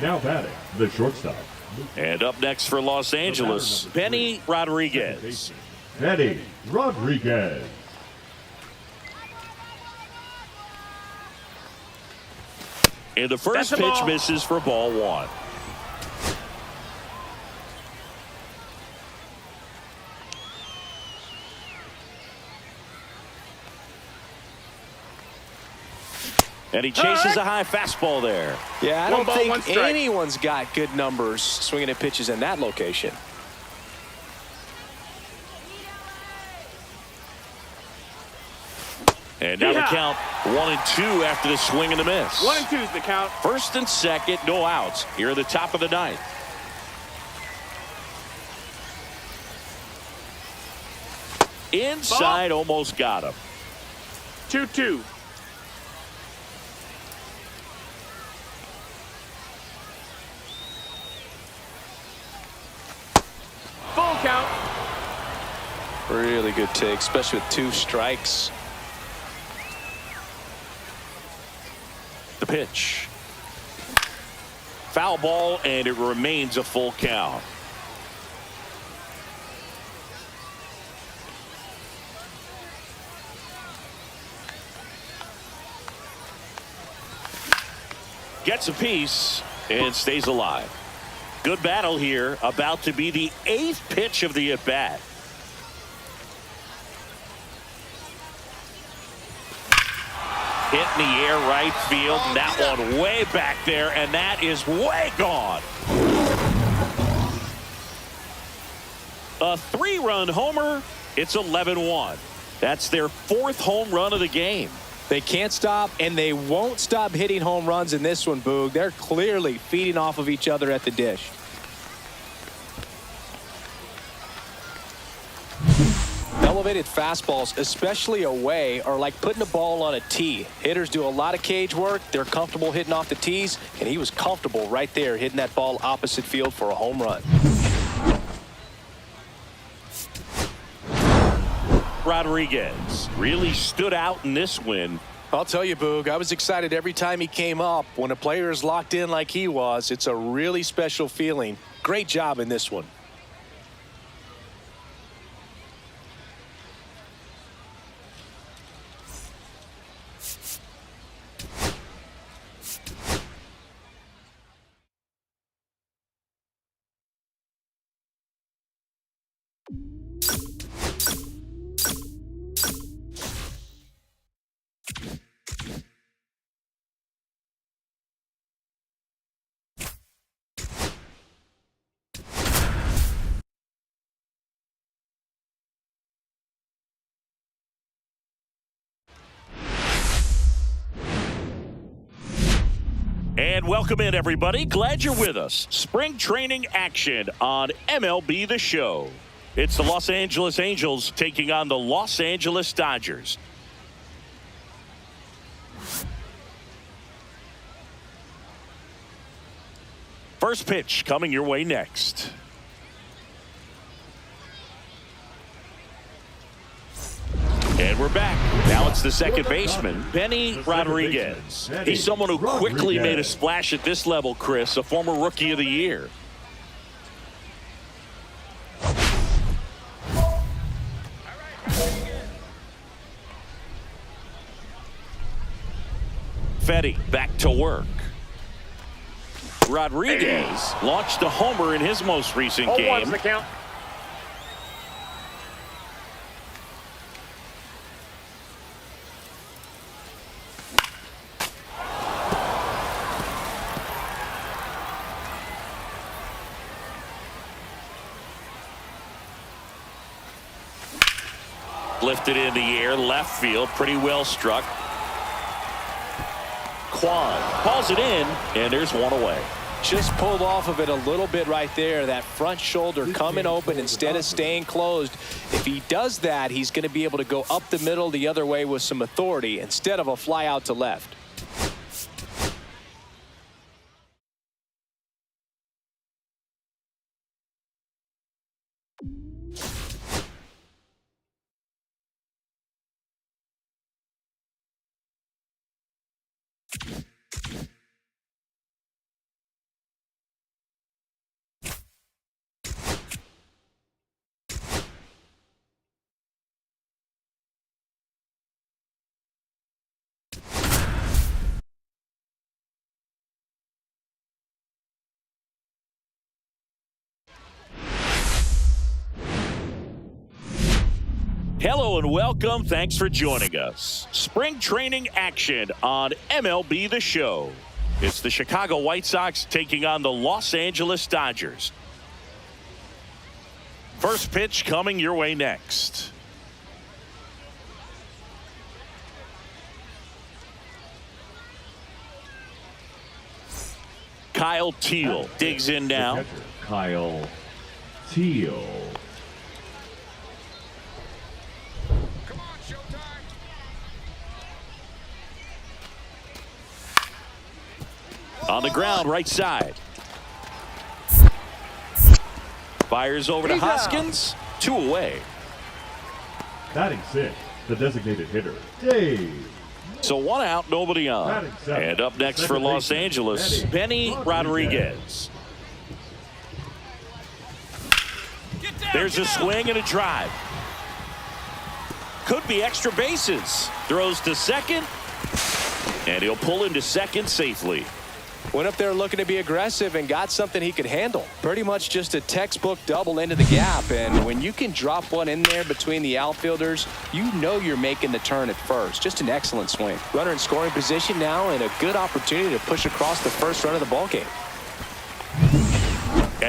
Now batting, the shortstop. And up next for Los Angeles, Benny Rodriguez. Benny Rodriguez. And the first pitch misses for ball 1. And he chases a high fastball there. Yeah, I don't think anyone's got good numbers swinging at pitches in that location. And now the count 1-2 after the swing and the miss. 1-2 is the count. First and second, no outs. Here at the top of the 9th. Inside, almost got him. 2-2. Full count. Really good take, especially with 2 strikes. The pitch. Foul ball, and it remains a full count. Gets a piece and stays alive. Good battle here. About to be the 8th pitch of the at-bat. Hit in the air right field. And that one way back there, and that is way gone. A 3-run homer. It's 11-1. That's their 4th home run of the game. They can't stop, and they won't stop hitting home runs in this one, Boog. They're clearly feeding off of each other at the dish. Elevated fastballs, especially away, are like putting a ball on a tee. Hitters do a lot of cage work. They're comfortable hitting off the tees, and he was comfortable right there hitting that ball opposite field for a home run. Rodriguez really stood out in this win. I'll tell you, Boog, I was excited every time he came up. When a player is locked in like he was, it's a really special feeling. Great job in this one. And welcome in, everybody. Glad you're with us. Spring training action on MLB The Show. It's the Los Angeles Angels taking on the Los Angeles Dodgers. First pitch coming your way next. And we're back. Now it's the second baseman, Benny Rodriguez. He's someone who quickly made a splash at this level, Chris, a former Rookie of the Year. Fetty back to work. Rodriguez launched a homer in his most recent game. 0-1's the count. Lifted in the air, left field, pretty well struck. Kwan calls it in, and there's one away. Just pulled off of it a little bit right there. That front shoulder coming open instead of staying closed. If he does that, he's going to be able to go up the middle the other way with some authority instead of a fly out to left. Hello and welcome. Thanks for joining us. Spring training action on MLB The Show. It's the Chicago White Sox taking on the Los Angeles Dodgers. First pitch coming your way next. Kyle Teal digs in now. Kyle Teal. On the ground, right side. Fires over to Hoskins. 2 away. Batting 6, the designated hitter, Dave. So 1 out, nobody on. And up next for Los Angeles, Benny Rodriguez. There's a swing and a drive. Could be extra bases. Throws to second. And he'll pull into second safely. Went up there looking to be aggressive and got something he could handle. Pretty much just a textbook double into the gap. And when you can drop one in there between the outfielders, you know you're making the turn at first. Just an excellent swing. Runner in scoring position now and a good opportunity to push across the first run of the ballgame.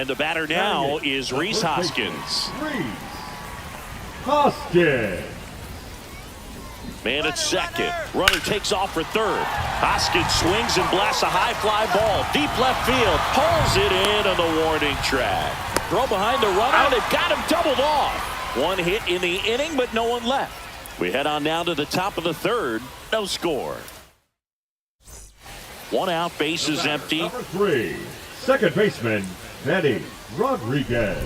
And the batter now is Rhys Hoskins. Rhys Hoskins. Man at second. Runner takes off for third. Hoskins swings and blasts a high fly ball. Deep left field. Pulls it in on the warning track. Throw behind the runner. They've got him doubled off. One hit in the inning, but no one left. We head on down to the top of the third. No score. One out, bases empty. Number 3, second baseman, Manny Rodriguez.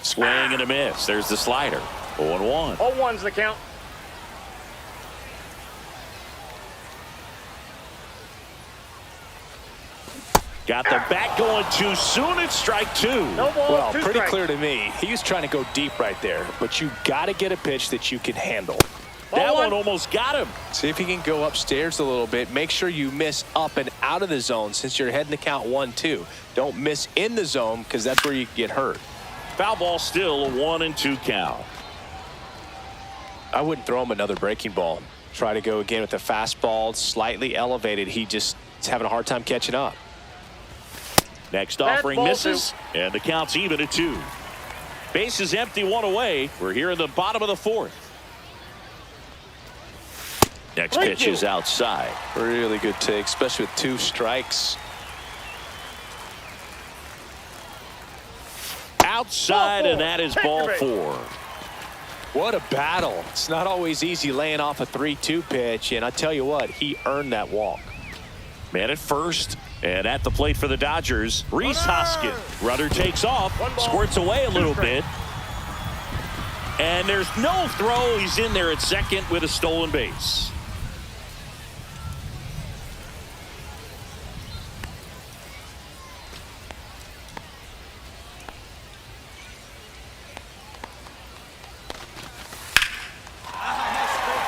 Swing and a miss. There's the slider. 0-1. 0-1's the count. Got the bat going too soon. It's strike 2. No ball, Well, 2 pretty strikes. clear to me. He was trying to go deep right there, but you got to get a pitch that you can handle. That 0-1. one almost got him. See if you can go upstairs a little bit. Make sure you miss up and out of the zone since you're heading to count 1-2. Don't miss in the zone because that's where you get hurt. Foul ball still, a 1-2 count. I wouldn't throw him another breaking ball. Try to go again with the fastball, slightly elevated. He just is having a hard time catching up. Next That's offering ball misses, and the count's even at 2. Base is empty, 1 away. We're here in the bottom of the 4th. Next pitch is outside. Really good take, especially with 2 strikes. Outside, and that is ball 4. What a battle. It's not always easy laying off a 3-2 pitch, and I tell you what, he earned that walk. Man at first, and at the plate for the Dodgers, Rhys Hoskins. Runner takes off, squirts away a little bit. And there's no throw. He's in there at second with a stolen base.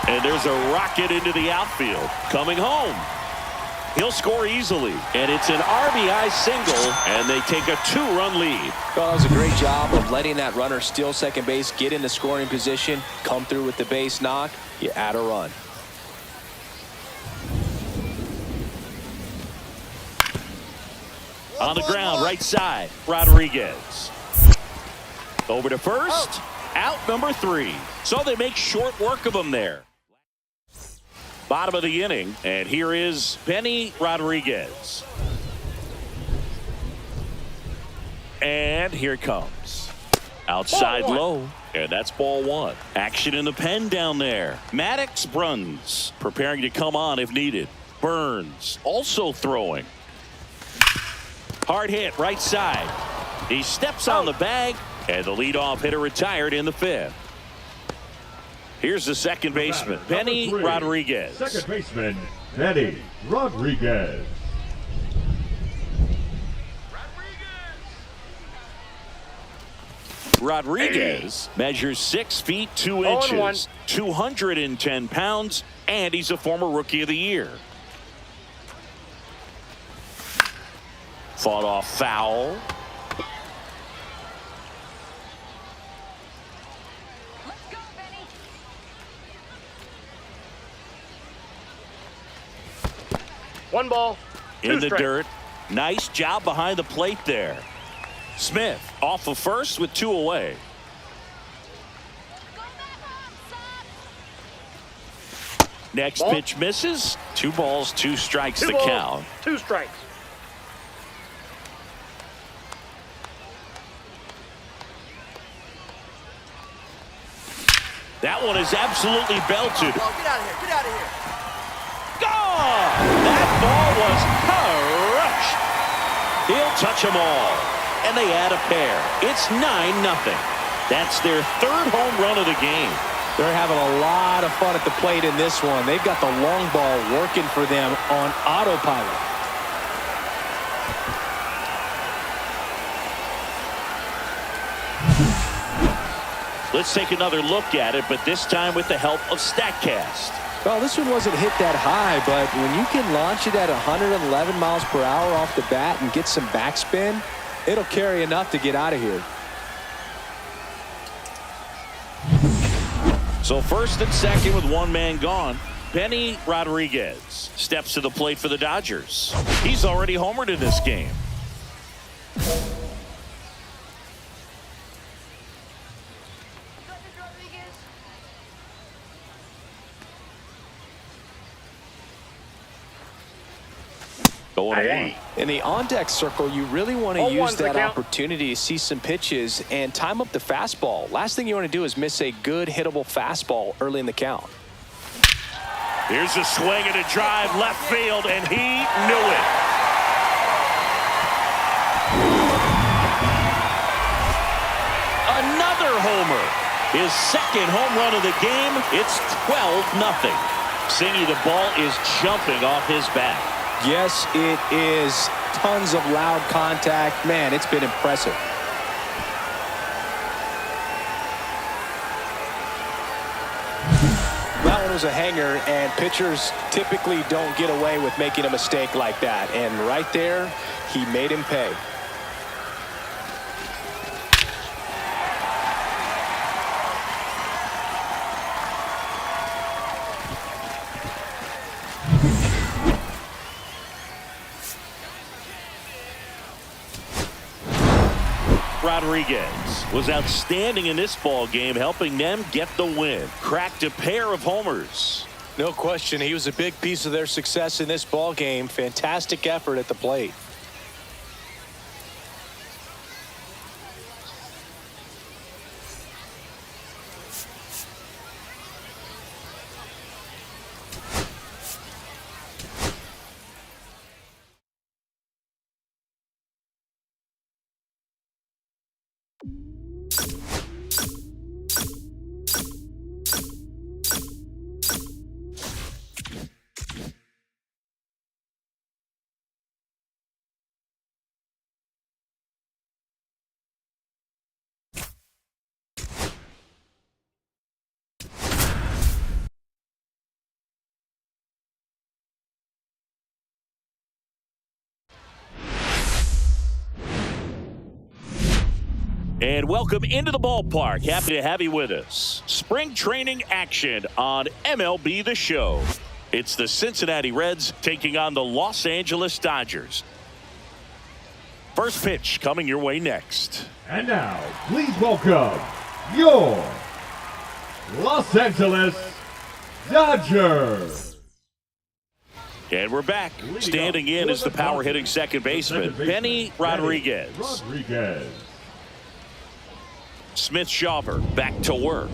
And there's a rocket into the outfield. Coming home. He'll score easily. And it's an RBI single, and they take a 2-run lead. Well, that was a great job of letting that runner steal second base, get into scoring position, come through with the base knock. You add a run. On the ground, right side, Rodriguez. Over to first. Out number 3. So they make short work of him there. Bottom of the inning, and here is Benny Rodriguez. And here it comes. Outside low, and that's ball 1. Action in the pen down there. Maddox Bruns preparing to come on if needed. Burns also throwing. Hard hit right side. He steps on the bag, and the leadoff hitter retired in the 5th. Here's the second baseman, Benny Number 3, Rodriguez. second baseman, Benny Rodriguez. Rodriguez measures 6 feet 2 inches, 210 pounds, and he's a former Rookie of the Year. Fought off foul. Let's go, Benny. One ball, 2 In the strikes. dirt. Nice job behind the plate there. Smith off of first with 2 away. Go back home, son. Next Ball. pitch misses. 2 balls, 2 strikes 2 the balls, count. 2 strikes. That one is absolutely belted. Oh, get out of here. Get out of here. Gone! That ball was crushed. He'll touch them all. And they add a pair. It's 9-0. That's their 3rd home run of the game. They're having a lot of fun at the plate in this one. They've got the long ball working for them on autopilot. Let's take another look at it, but this time with the help of StatCast. Well, this one wasn't hit that high, but when you can launch it at 111 miles per hour off the bat and get some backspin, it'll carry enough to get out of here. So first and second with 1 man gone. Benny Rodriguez steps to the plate for the Dodgers. He's already homered in this game. Going away. In the on-deck circle, you really want to 0-1 use for the that count. opportunity to see some pitches and time up the fastball. Last thing you want to do is miss a good hittable fastball early in the count. Here's a swing and a drive left field, and he knew it. Another homer. His second home run of the game. It's 12-0. Singy, the ball is jumping off his bat. Yes, it is. Tons of loud contact. Man, it's been impressive. That one was a hanger, and pitchers typically don't get away with making a mistake like that. And right there, he made him pay. Rodriguez was outstanding in this ball game, helping them get the win. Cracked a pair of homers. No question, he was a big piece of their success in this ball game. Fantastic effort at the plate. And welcome into the ballpark. Happy to have you with us. Spring training action on MLB The Show. It's the Cincinnati Reds taking on the Los Angeles Dodgers. First pitch coming your way next. And now, please welcome your Los Angeles Dodgers. And we're back. Standing in is the power hitting second baseman, Benny Rodriguez. Smith Shawver back to work.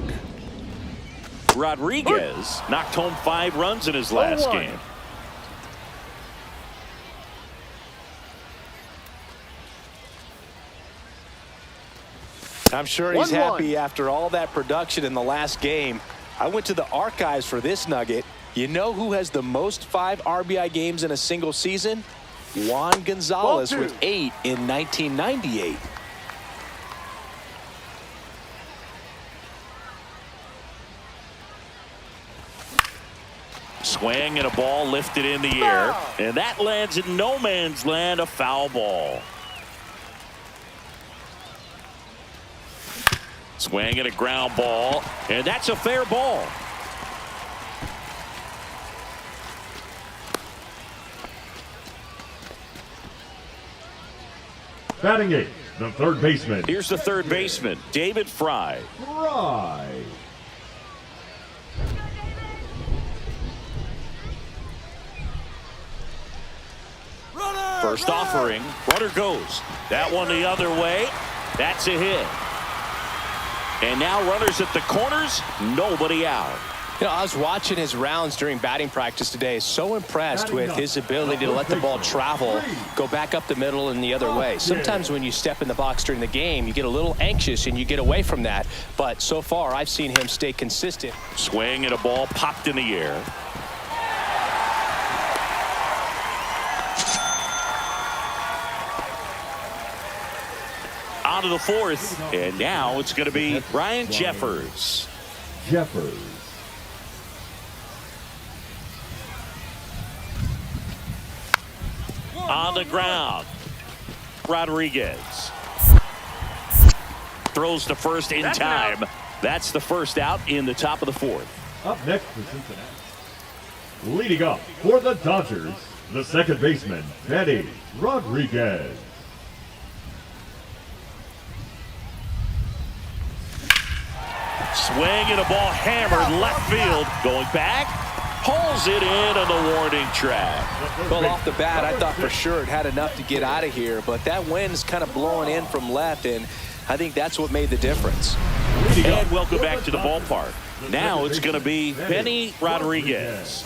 Rodriguez knocked home 5 runs in his last game. I'm sure he's happy after all that production in the last game. I went to the archives for this nugget. You know who has the most 5 RBI games in a single season? Juan Gonzalez with 8 in 1998. Swing and a ball lifted in the air, and that lands in no man's land, a foul ball. Swing and a ground ball, and that's a fair ball. Batting 8, the third baseman. Here's the third baseman, David Fry. First offering, runner goes. That one the other way. That's a hit. And now runners at the corners, nobody out. You know, I was watching his rounds during batting practice today. So impressed with his ability to let the ball travel, go back up the middle and the other way. Sometimes when you step in the box during the game, you get a little anxious and you get away from that. But so far, I've seen him stay consistent. Swing and a ball popped in the air. On to the fourth, and now it's going to be Ryan Jeffers. On the ground, Rodriguez throws to first in time. That's the first out in the top of the fourth. Up next for Cincinnati. Leading up for the Dodgers, the second baseman, Benny Rodriguez. Swing and a ball hammered left field. Going back, pulls it in on the warning track. Well, off the bat, I thought for sure it had enough to get out of here, but that wind's kind of blowing in from left, and I think that's what made the difference. And welcome back to the ballpark. Now it's going to be Benny Rodriguez.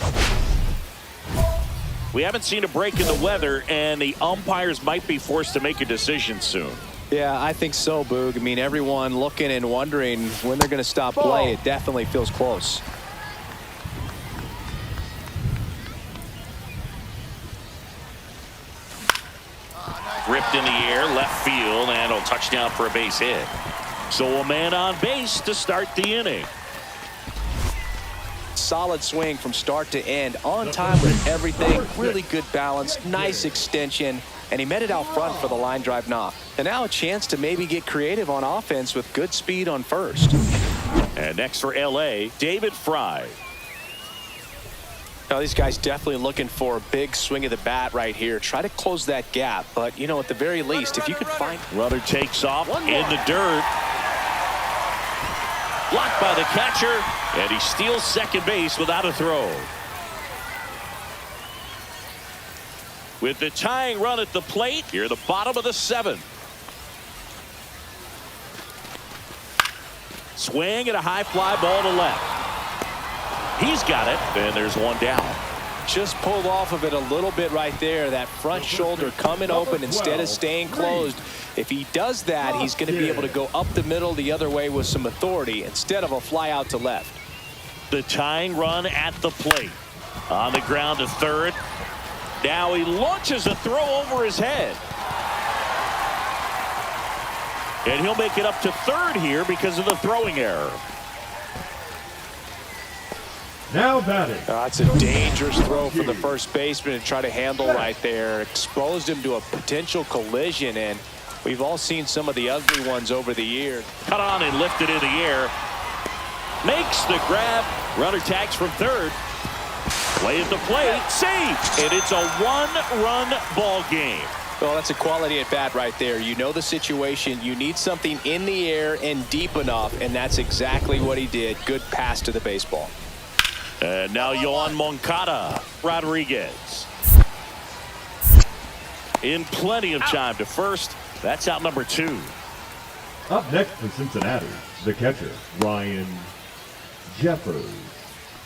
We haven't seen a break in the weather, and the umpires might be forced to make a decision soon. Yeah, I think so, Boog. I mean, everyone looking and wondering when they're going to stop play. It definitely feels close. Ripped in the air, left field, and a touchdown for a base hit. So a man on base to start the inning. Solid swing from start to end, on time with everything, really good balance, nice extension, and he met it out front for the line drive knock. And now a chance to maybe get creative on offense with good speed on first. And next for LA, David Fry. Now these guys definitely looking for a big swing of the bat right here. Try to close that gap, but you know, at the very least, if you could find... Runner takes off in the dirt. Blocked by the catcher, and he steals second base without a throw. With the tying run at the plate, here the bottom of the seventh. Swing and a high fly ball to left. He's got it, and there's one down. Just pulled off of it a little bit right there. That front shoulder coming open instead of staying closed. If he does that, he's going to be able to go up the middle the other way with some authority instead of a fly out to left. The tying run at the plate. On the ground to third. Now he launches a throw over his head. And he'll make it up to third here because of the throwing error. Now batting. That's a dangerous throw for the first baseman to try to handle right there. Exposed him to a potential collision, and we've all seen some of the ugly ones over the years. Cut on and lifted in the air. Makes the grab. Runner tags from third. Play at the plate. Safe. And it's a one-run ball game. Well, that's a quality at bat right there. You know the situation. You need something in the air and deep enough, and that's exactly what he did. Good pass to the baseball. And now Yohan Moncada Rodriguez. In plenty of time to first. That's out number 2. Up next for Cincinnati, the catcher, Ryan Jeffers.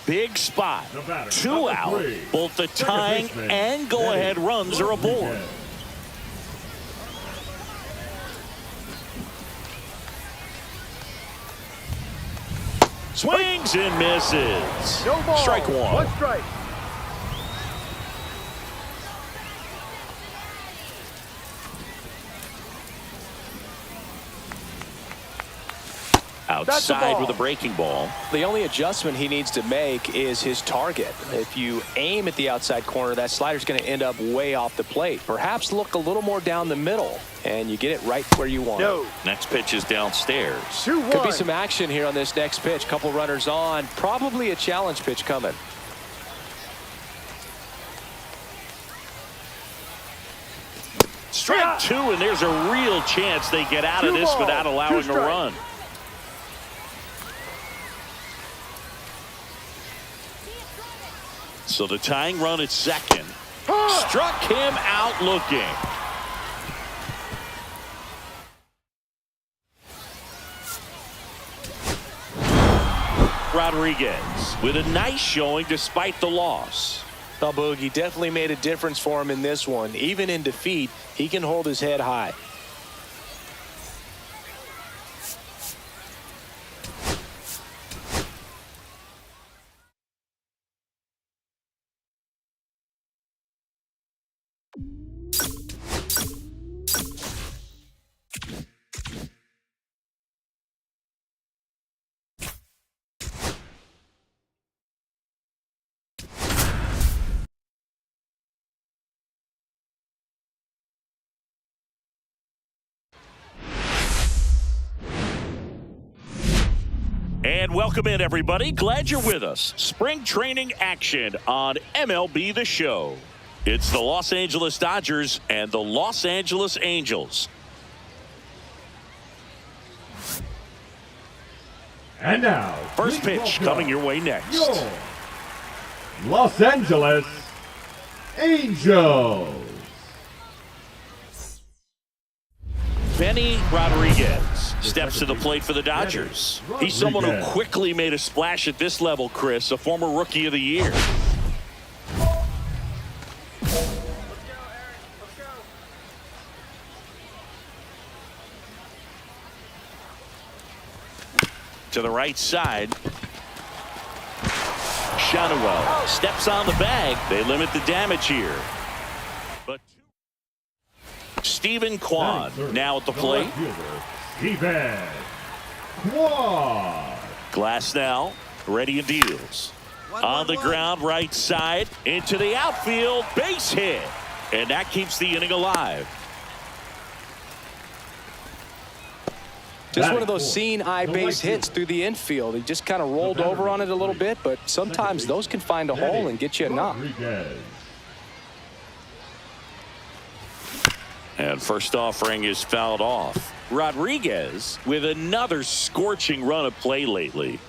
Big spot. 2 out. Both the tying and go-ahead runs are aboard. Swings and misses. No ball. Strike one. One strike. Outside with a breaking ball. The only adjustment he needs to make is his target. If you aim at the outside corner, that slider's going to end up way off the plate. Perhaps look a little more down the middle, and you get it right where you want it. Next pitch is downstairs. 2-1. Could be some action here on this next pitch. Couple runners on. Probably a challenge pitch coming. Strike 2, and there's a real chance they get out of this without allowing a run. So the tying run at second. Struck him out looking. Rodriguez with a nice showing despite the loss. Now, Boogie definitely made a difference for him in this one. Even in defeat, he can hold his head high. And welcome in, everybody. Glad you're with us. Spring training action on MLB The Show. It's the Los Angeles Dodgers and the Los Angeles Angels. And now, First please pitch welcome coming your way next. your Los Angeles Angels. Benny Rodriguez steps to the plate for the Dodgers. He's someone who quickly made a splash at this level, Chris, a former Rookie of the Year. To the right side. Shonewell steps on the bag. They limit the damage here. But Stephen Kwan now at the plate. Stephen Kwan. Glass now, ready and deals. On the ground, right side, into the outfield, base hit. And that keeps the inning alive. Just one of those seeing eye base hits through the infield. He just kind of rolled over on it a little bit, but sometimes those can find a hole and get you a knock. And first offering is fouled off. Rodriguez with another scorching run of play lately.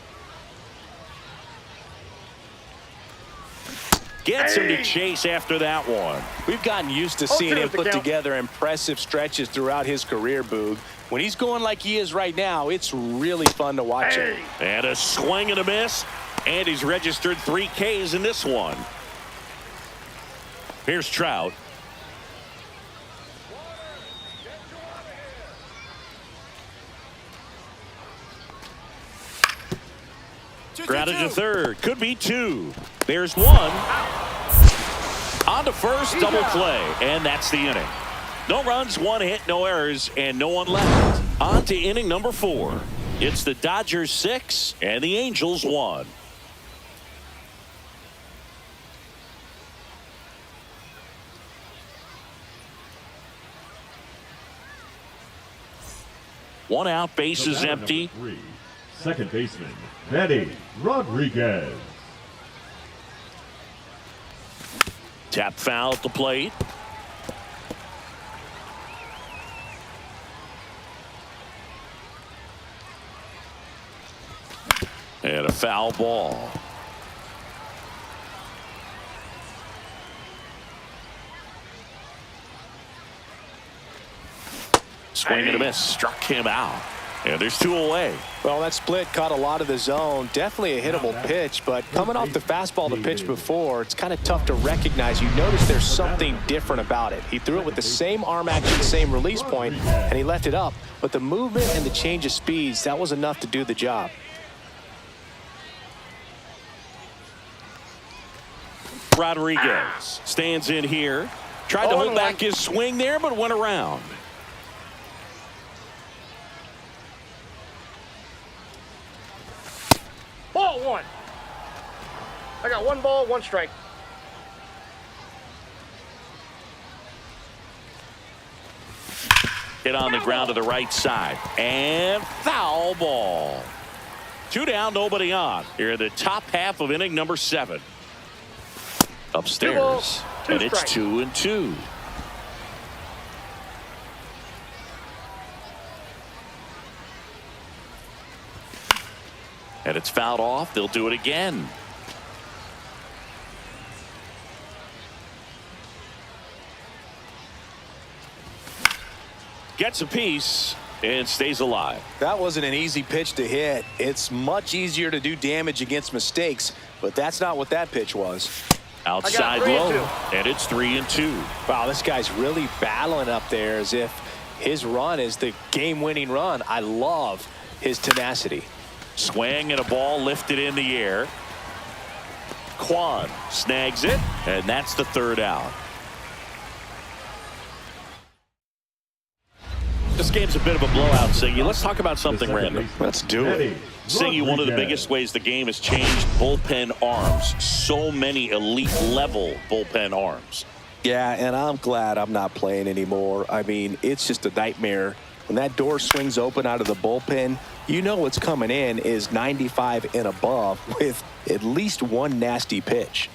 Gets him to chase after that one. We've gotten used to seeing him put together impressive stretches throughout his career, Boog. When he's going like he is right now, it's really fun to watch him. And a swing and a miss. And he's registered 3 Ks in this one. Here's Trout. Grounded to third. Could be 2. There's 1. On to first, double play. And that's the inning. No runs, 1 hit, no errors, and no one left. On to inning number 4. It's the Dodgers 6 and the Angels 1. One out, bases empty. 3, second baseman, Benny Rodriguez. Tap foul at the plate. And a foul ball. Swing and a miss. Struck him out. And there's 2 away. Well, that split caught a lot of the zone. Definitely a hittable pitch, but coming off the fastball the pitch before, it's kind of tough to recognize. You notice there's something different about it. He threw it with the same arm action, same release point, and he left it up. But the movement and the change of speeds, that was enough to do the job. Rodriguez stands in here. Tried to hold back his swing there, but went around. Ball 1. I got 1 ball, 1 strike. Hit on the ground to the right side. And foul ball. 2 down, nobody on. Here in the top half of inning number 7. Upstairs. 2 balls, 2 and it's strikes. 2-2. And it's fouled off. They'll do it again. Gets a piece and stays alive. That wasn't an easy pitch to hit. It's much easier to do damage against mistakes, but that's not what that pitch was. Outside low, and it's 3-2. Wow, this guy's really battling up there as if his run is the game-winning run. I love his tenacity. Swing and a ball lifted in the air. Kwan snags it, and that's the 3rd out. This game's a bit of a blowout, Singy. Let's talk about something random. Let's do it. Singy, one of the biggest ways the game has changed, bullpen arms. So many elite level bullpen arms. Yeah, and I'm glad I'm not playing anymore. I mean, it's just a nightmare. When that door swings open out of the bullpen, you know what's coming in is 95 and above with at least one nasty pitch.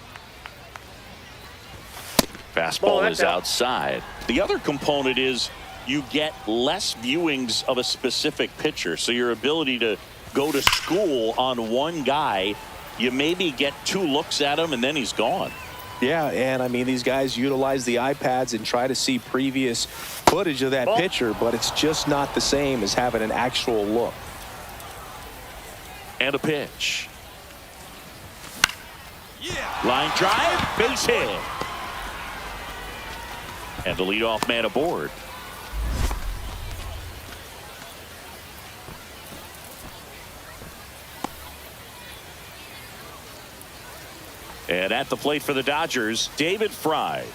Fastball is outside. The other component is you get less viewings of a specific pitcher. So your ability to go to school on one guy, you maybe get 2 looks at him and then he's gone. Yeah, and I mean, these guys utilize the iPads and try to see previous footage of that pitcher, but it's just not the same as having an actual look. And a pitch. Line drive, base hit. And the leadoff man aboard. And at the plate for the Dodgers, David Fry.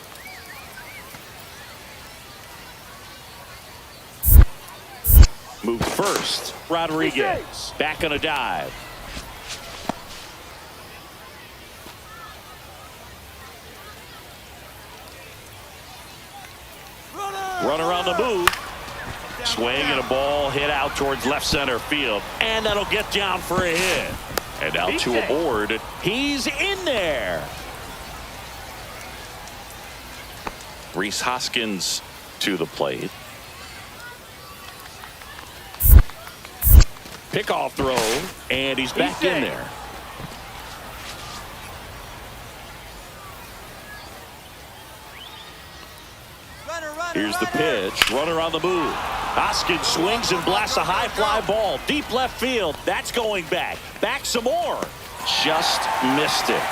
Moved first, Rodriguez. Back on a dive. Runner on the move. Swing and a ball hit out towards left center field. And that'll get down for a hit. And out to aboard. He's in there. Rhys Hoskins to the plate. Pickoff throw. And he's back in there. Here's the pitch. Runner on the move. Hoskins swings and blasts a high fly ball. Deep left field. That's going back. Back some more. Just missed it.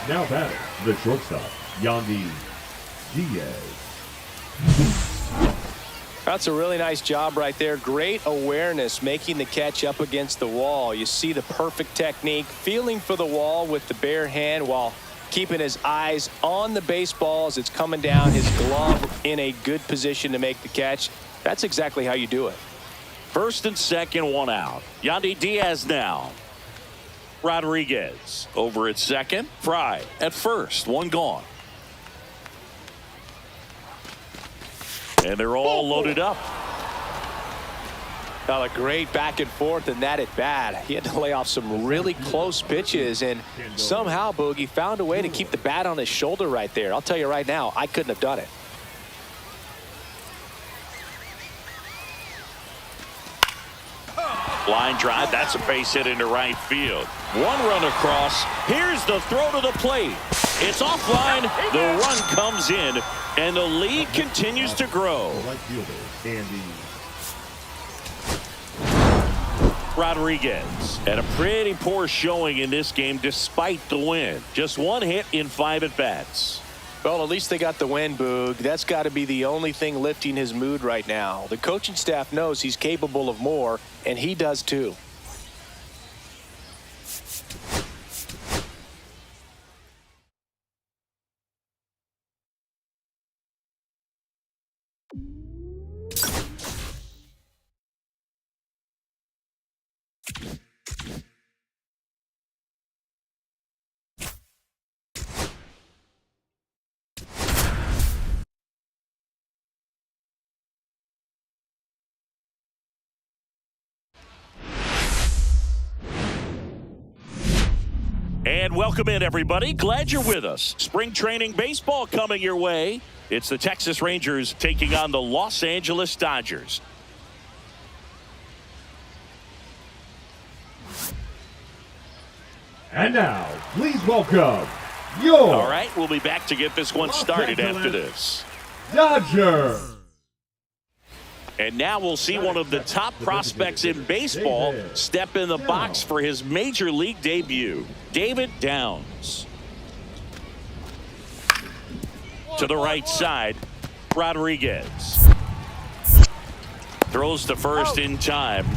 Now batting, the shortstop, Yandy Diaz. That's a really nice job right there. Great awareness, making the catch up against the wall. You see the perfect technique, feeling for the wall with the bare hand while keeping his eyes on the baseball as it's coming down, his glove in a good position to make the catch. That's exactly how you do it. First and second, 1 out. Yandy Diaz now. Rodriguez over at second. Fry at first. 1 gone. And they're all loaded up. Now a great back and forth in that at bat. He had to lay off some really close pitches, and somehow Boogie found a way to keep the bat on his shoulder right there. I'll tell you right now, I couldn't have done it. Line drive. That's a base hit into right field. 1 run across. Here's the throw to the plate. It's offline. The run comes in, and the lead continues to grow. Right fielder, Andy Rodriguez had a pretty poor showing in this game despite the win. Just 1 hit in 5 at-bats. Well, at least they got the win, Boog. That's got to be the only thing lifting his mood right now. The coaching staff knows he's capable of more, and he does too. And welcome in, everybody. Glad you're with us. Spring training baseball coming your way. It's the Texas Rangers taking on the Los Angeles Dodgers. And now, please welcome your All right, we'll be back to get this one started after this. Dodger. And now we'll see one of the top prospects in baseball step in the box for his major league debut. David Downs. To the right side, Rodriguez. Throws to first in time.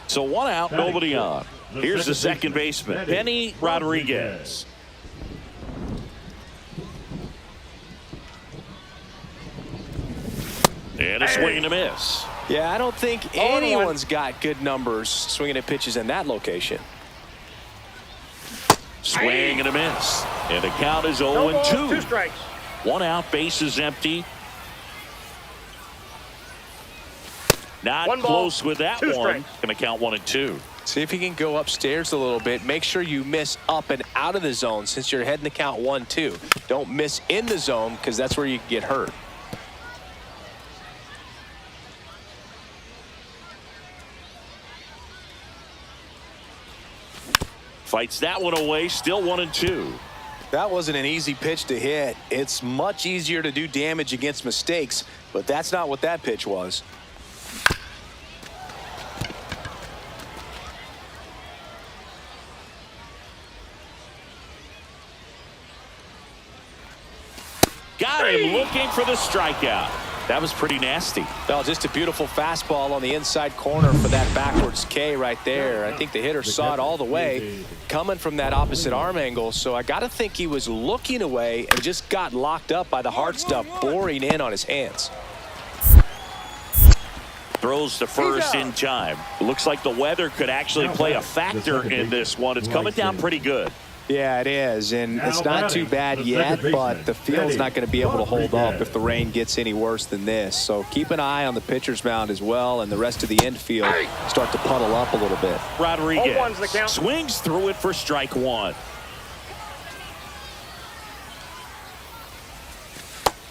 So 1 out, nobody on. Here's the second baseman, Benny Rodriguez. And a swing and a miss. Yeah, I don't think anyone's got good numbers swinging at pitches in that location. Swing and a miss. And the count is No balls, 0-2. 2 strikes. 1 out, bases empty. Not 1 ball, close with that 2 one. strikes. Going to count 1-2. See if you can go upstairs a little bit. Make sure you miss up and out of the zone since you're heading to count 1-2. Don't miss in the zone because that's where you can get hurt. Fights that one away, still 1-2. That wasn't an easy pitch to hit. It's much easier to do damage against mistakes, but that's not what that pitch was. Got him looking for the strikeout. That was pretty nasty. Well, just a beautiful fastball on the inside corner for that backwards K right there. I think the hitter saw it all the way coming from that opposite arm angle. So I got to think he was looking away and just got locked up by the hard stuff boring in on his hands. Throws to first in time. Looks like the weather could actually play a factor in this one. It's coming down pretty good. Yeah, it is, and it's not too bad yet, but the field's not going to be able to hold up if the rain gets any worse than this. So keep an eye on the pitcher's mound as well, and the rest of the infield start to puddle up a little bit. Rodriguez 0-1's the count. swings through it for strike 1.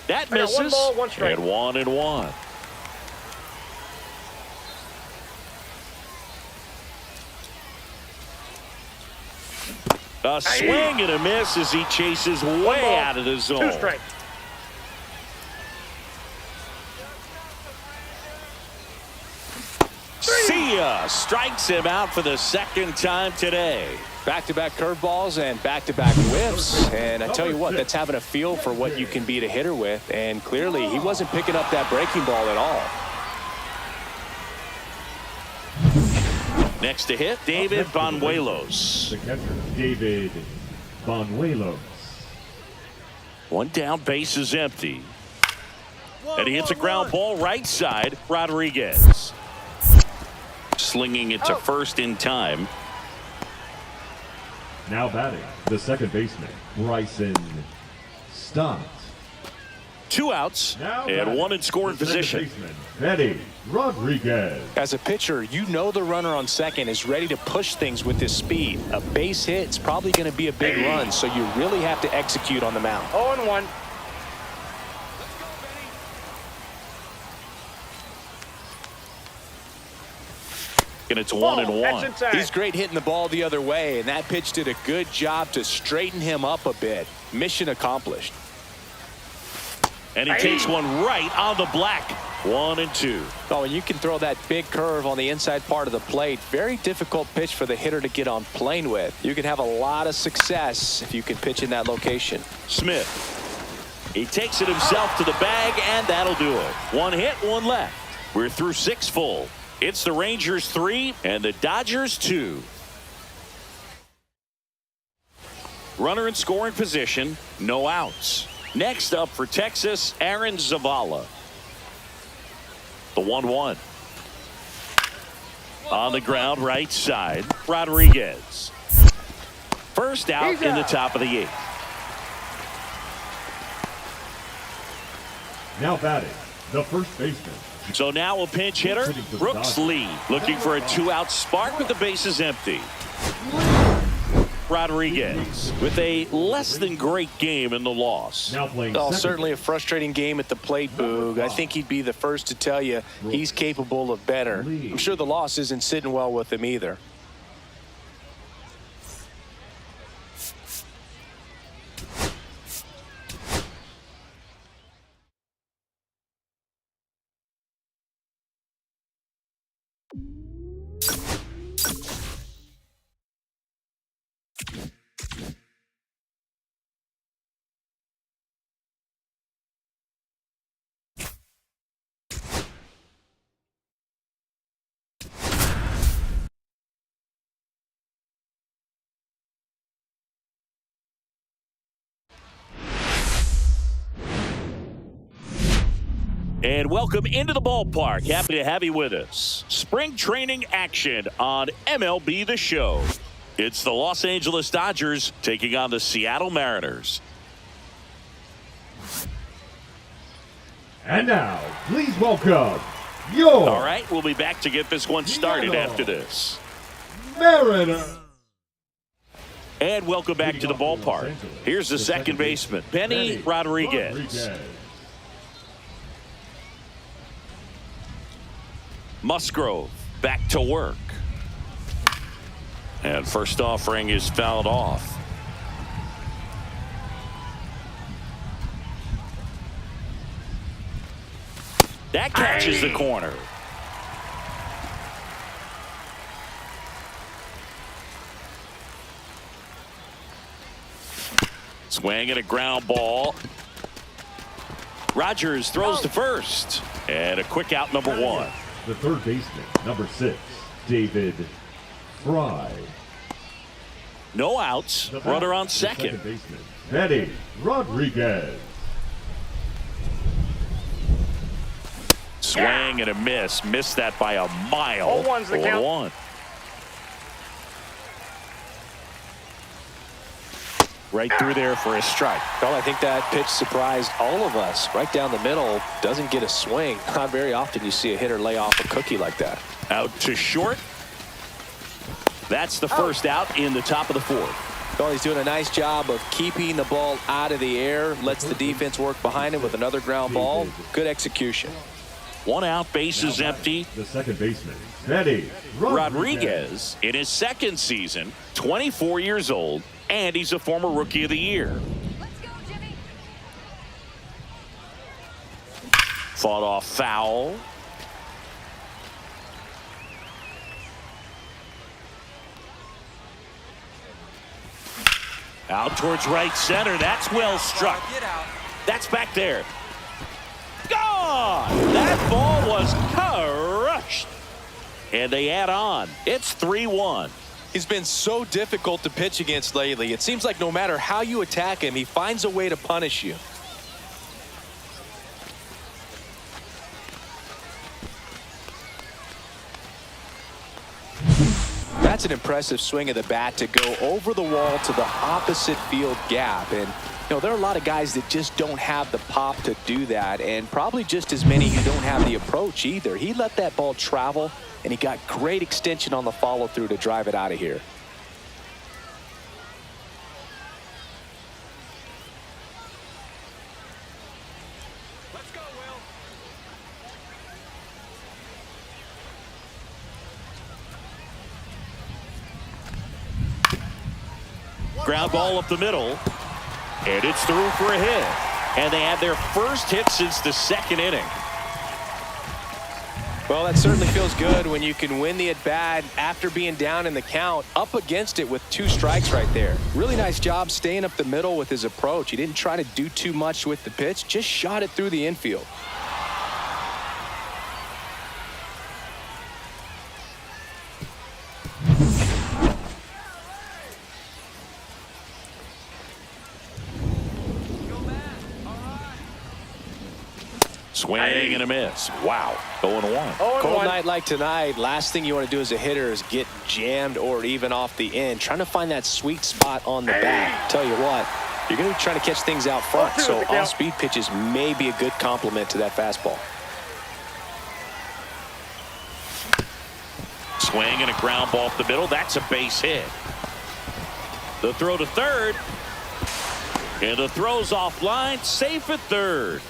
That I got misses. 1 ball, 1 strike. And 1-1. A swing and a miss as he chases 1 way ball, out of the 2 zone. strikes. See ya. Strikes him out for the 2nd time today. Back-to-back curveballs and back-to-back whiffs. And I tell you what, that's having a feel for what you can beat a hitter with. And clearly, he wasn't picking up that breaking ball at all. Next to hit, David Banuelos. The catcher, David Banuelos. 1 down, base is empty. And he hits a ground ball right side. Rodriguez slinging it to first in time. Now batting, the second baseman, Bryson Stott. 2 outs Now and batting, 1 in scoring the second position. baseman, Eddie Rodriguez. As a pitcher, you know the runner on second is ready to push things with his speed. A base hit is probably going to be a big run, so you really have to execute on the mound. 0-1. And it's Ball, 1-1. that's inside. He's great hitting the ball the other way, and that pitch did a good job to straighten him up a bit. Mission accomplished. And he takes one right on the black. 1-2. Oh, and you can throw that big curve on the inside part of the plate. Very difficult pitch for the hitter to get on plane with. You can have a lot of success if you can pitch in that location. Smith. He takes it himself to the bag, and that'll do it. 1 hit, 1 left. We're through 6 full. It's the Rangers 3 and the Dodgers 2. Runner in scoring position, no outs. Next up for Texas, Aaron Zavala. The 1-1. On the ground, right side, Rodriguez. First out in the top of the 8th. Now batting, the first baseman. So now a pinch hitter, Brooks Lee, looking for a 2-out spark with the bases empty. Rodriguez with a less than great game in the loss. Now playing Oh, second certainly a base. frustrating game at the plate, Boog. I think he'd be the first to tell you he's capable of better. I'm sure the loss isn't sitting well with him either. And welcome into the ballpark. Happy to have you with us. Spring training action on MLB The Show. It's the Los Angeles Dodgers taking on the Seattle Mariners. And now, please welcome your All right, we'll be back to get this one started after this. Mariners. And welcome back to the ballpark. Here's the second baseman, Benny Rodriguez. Musgrove back to work. And first offering is fouled off. That catches the corner. Swing and a ground ball. Rogers throws to first. And a quick out, number one. The third baseman, number 6, David Fry. No outs. Runner on second. Second baseman, Benny Rodriguez. Swing and a miss. Missed that by a mile. 0-1's the count. 0-1. Right through there for a strike. Well, I think that pitch surprised all of us. Right down the middle, doesn't get a swing. Not very often you see a hitter lay off a cookie like that. Out to short. That's the first out in the top of the fourth. Well, he's doing a nice job of keeping the ball out of the air. Lets the defense work behind him with another ground ball. Good execution. One out, bases empty. The second baseman, Benny Rodriguez in his second season, 24 years old, and he's a former Rookie of the Year. Let's go, Jimmy. Fought off foul. Out towards right center. That's well struck. That's back there. Gone! That ball was crushed. And they add on. It's 3-1. He's been so difficult to pitch against lately. It seems like no matter how you attack him, he finds a way to punish you. That's an impressive swing of the bat to go over the wall to the opposite field gap. And, you know, there are a lot of guys that just don't have the pop to do that, and probably just as many who don't have the approach either. He let that ball travel, and he got great extension on the follow-through to drive it out of here. Let's go, Will. Ground ball up the middle. And it's through for a hit. And they had their first hit since the second inning. Well, that certainly feels good when you can win the at-bat after being down in the count, up against it with 2 strikes right there. Really nice job staying up the middle with his approach. He didn't try to do too much with the pitch, just shot it through the infield. Swing and a miss. Wow. 0-1. Cold night like tonight, last thing you want to do as a hitter is get jammed or even off the end. Trying to find that sweet spot on the bat. Tell you what, you're going to be trying to catch things out front, so off-speed pitches may be a good complement to that fastball. Swing and a ground ball up the middle. That's a base hit. The throw to third. And the throw's offline. Safe at third.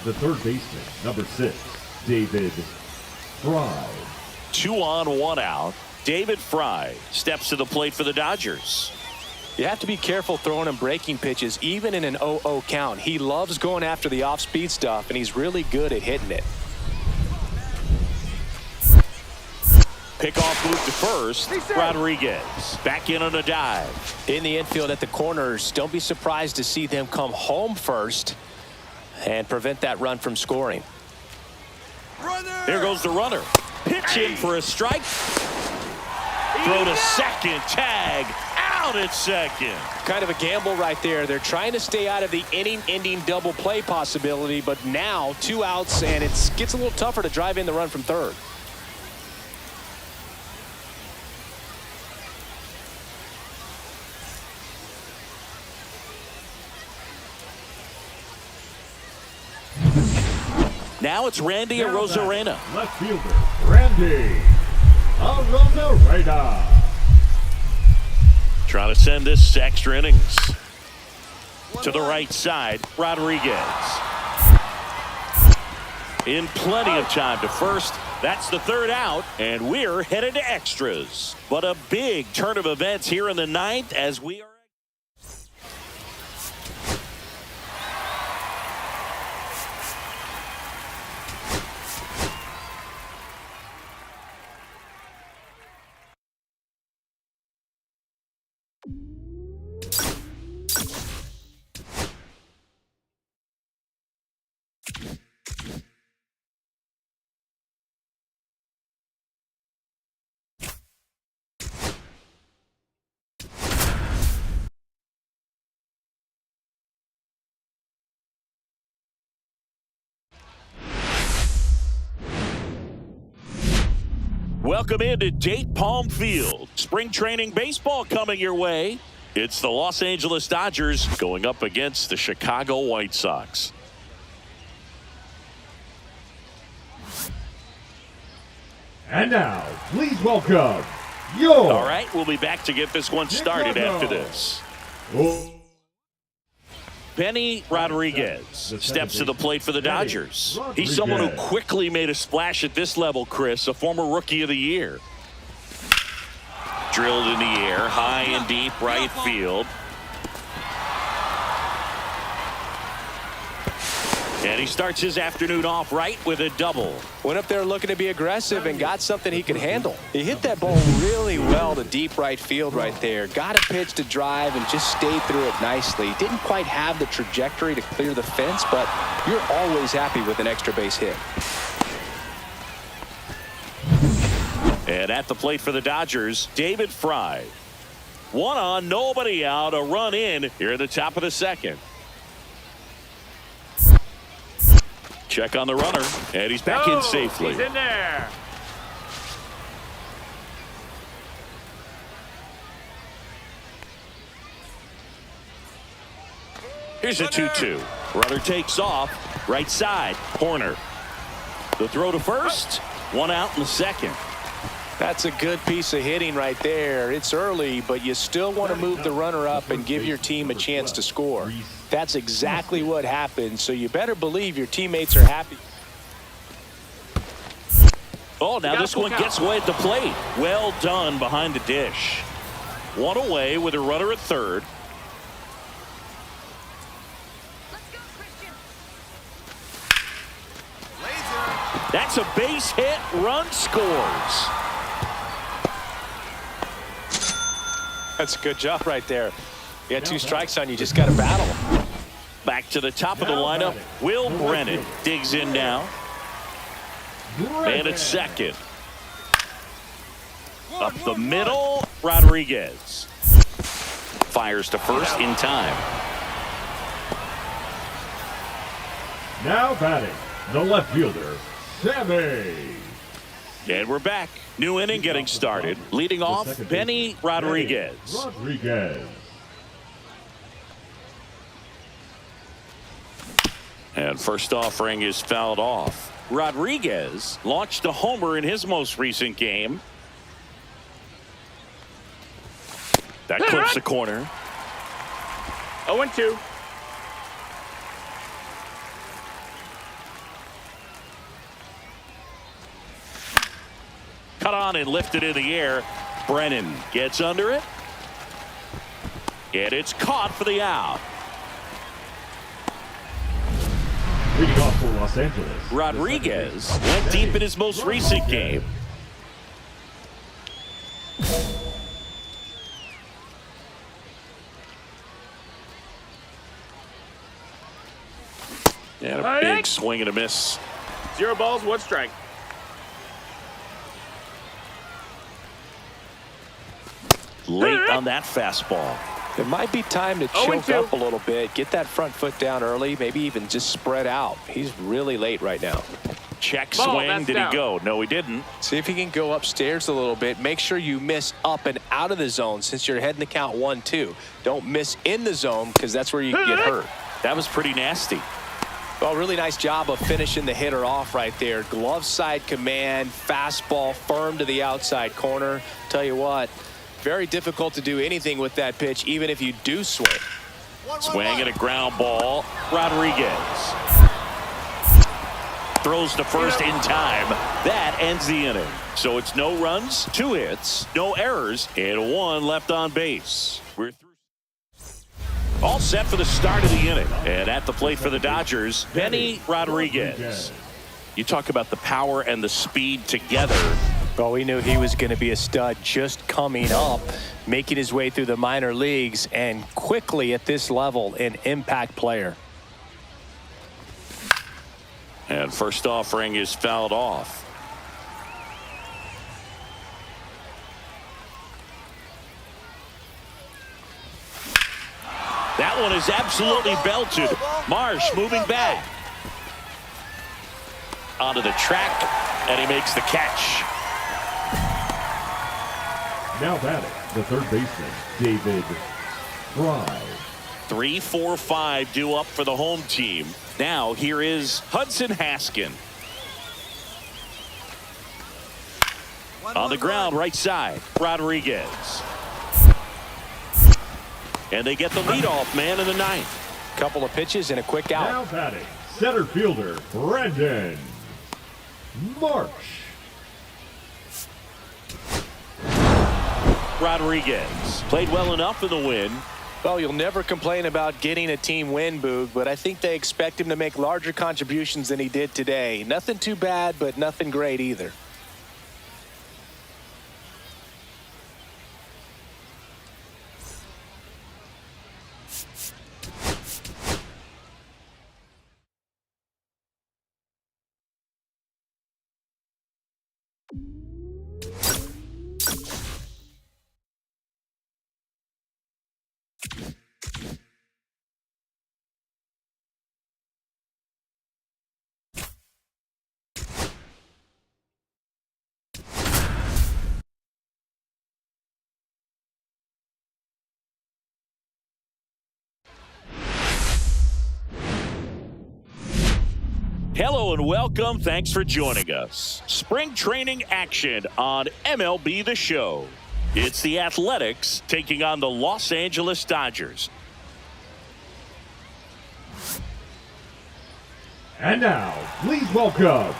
The third baseman, number 6, David Fry. 2 on, 1 out. David Fry steps to the plate for the Dodgers. You have to be careful throwing him breaking pitches, even in an 0-0 count. He loves going after the off-speed stuff, and he's really good at hitting it. Pickoff move to first. Rodriguez back in on a dive. In the infield at the corners, don't be surprised to see them come home first and prevent that run from scoring. There goes the runner. Pitch in for a strike. Throw to second. Tag out at second. Kind of a gamble right there. They're trying to stay out of the inning-ending double play possibility, but now 2 outs, and it gets a little tougher to drive in the run from third. Now it's Randy Arozarena. Left fielder, Randy Arozarena. Trying to send this extra innings. To the right side, Rodriguez. In plenty of time to first. That's the third out, and we're headed to extras. But a big turn of events here in the ninth as we are. Welcome into Date Palm Field. Spring training baseball coming your way. It's the Los Angeles Dodgers going up against the Chicago White Sox. And now, please welcome your... All right, we'll be back to get this one started after this. Benny Rodriguez steps to the plate for the Dodgers. He's someone who quickly made a splash at this level, Chris, a former Rookie of the Year. Drilled in the air, high and deep right field. And he starts his afternoon off right with a double. Went up there looking to be aggressive and got something he could handle. He hit that ball really well to deep right field right there. Got a pitch to drive and just stayed through it nicely. Didn't quite have the trajectory to clear the fence, but you're always happy with an extra base hit. And at the plate for the Dodgers, David Fry. One on, nobody out, a run in here at the top of the second. Check on the runner, and he's back in safely. He's in there. Here's a 2-2. Runner takes off, right side, corner. The throw to first, one out in the second. That's a good piece of hitting right there. It's early, but you still want to move the runner up and give your team a chance to score. That's exactly what happened, so you better believe your teammates are happy. Oh, now this one gets away at the plate. Well done behind the dish. One away with a runner at third. Let's go, Christian. That's a base hit. Run scores. That's a good job right there. You got two strikes on you, just got to battle. Back to the top of the lineup. Will Brennan digs in now. And it's second. Up the middle, Rodriguez. Fires to first in time. Now batting, the left fielder, Sammy. And we're back. New inning getting started. Leading off, Benny Rodriguez. And first offering is fouled off. Rodriguez launched a homer in his most recent game. That clips the corner. 0-2. Cut on and lifted in the air. Brennan gets under it. And it's caught for the out. Leading off for Los Angeles, Rodriguez went deep in his most recent game. And a big swing and a miss. 0 balls, 1 strike. Late on that fastball. It might be time to choke up a little bit, get that front foot down early, maybe even just spread out. He's really late right now. Check swing. Did he go? No, he didn't. See if he can go upstairs a little bit. Make sure you miss up and out of the zone since you're heading to count 1-2. Don't miss in the zone because that's where you can get hurt. That was pretty nasty. Well, really nice job of finishing the hitter off right there. Glove side command, fastball firm to the outside corner. Tell you what, very difficult to do anything with that pitch, even if you do swing. Swing and a ground ball. Rodriguez throws to first in time. That ends the inning. So it's no runs, 2 hits, no errors, and 1 left on base. We're through. All set for the start of the inning. And at the plate for the Dodgers, Benny Rodriguez. You talk about the power and the speed together. Well, we knew he was going to be a stud just coming up, making his way through the minor leagues, and quickly at this level, an impact player. And first offering is fouled off. That one is absolutely belted. Marsh moving back. Onto the track, and he makes the catch. Now batting, the third baseman, David Fry. 3, 4, 5 due up for the home team. Now here is Hudson Haskin. On the ground, right side, Rodriguez. And they get the leadoff man in the 9th. Couple of pitches and a quick out. Now batting, center fielder, Brandon Marsh. Rodriguez played well enough in the win. Well, you'll never complain about getting a team win, Boog, but I think they expect him to make larger contributions than he did today. Nothing too bad, but nothing great either. Hello and welcome. Thanks for joining us. Spring training action on MLB The Show. It's the Athletics taking on the Los Angeles Dodgers. And now, please welcome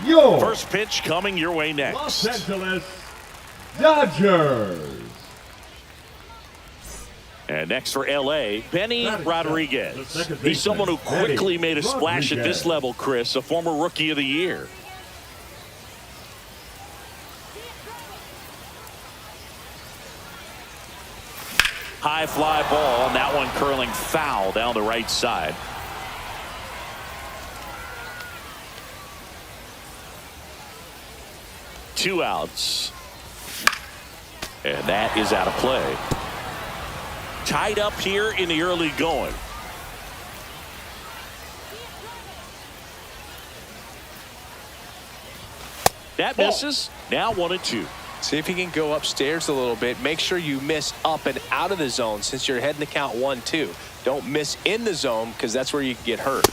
your First pitch coming your way next. Los Angeles Dodgers. And next for L.A., Benny Rodriguez. He's someone who quickly made a splash at this level, Chris, a former Rookie of the Year. High fly ball, and that one curling foul down the right side. Two outs. And that is out of play. Tied up here in the early going. That misses. Now 1-2. See if you can go upstairs a little bit. Make sure you miss up and out of the zone since you're heading to count 1-2. Don't miss in the zone because that's where you can get hurt.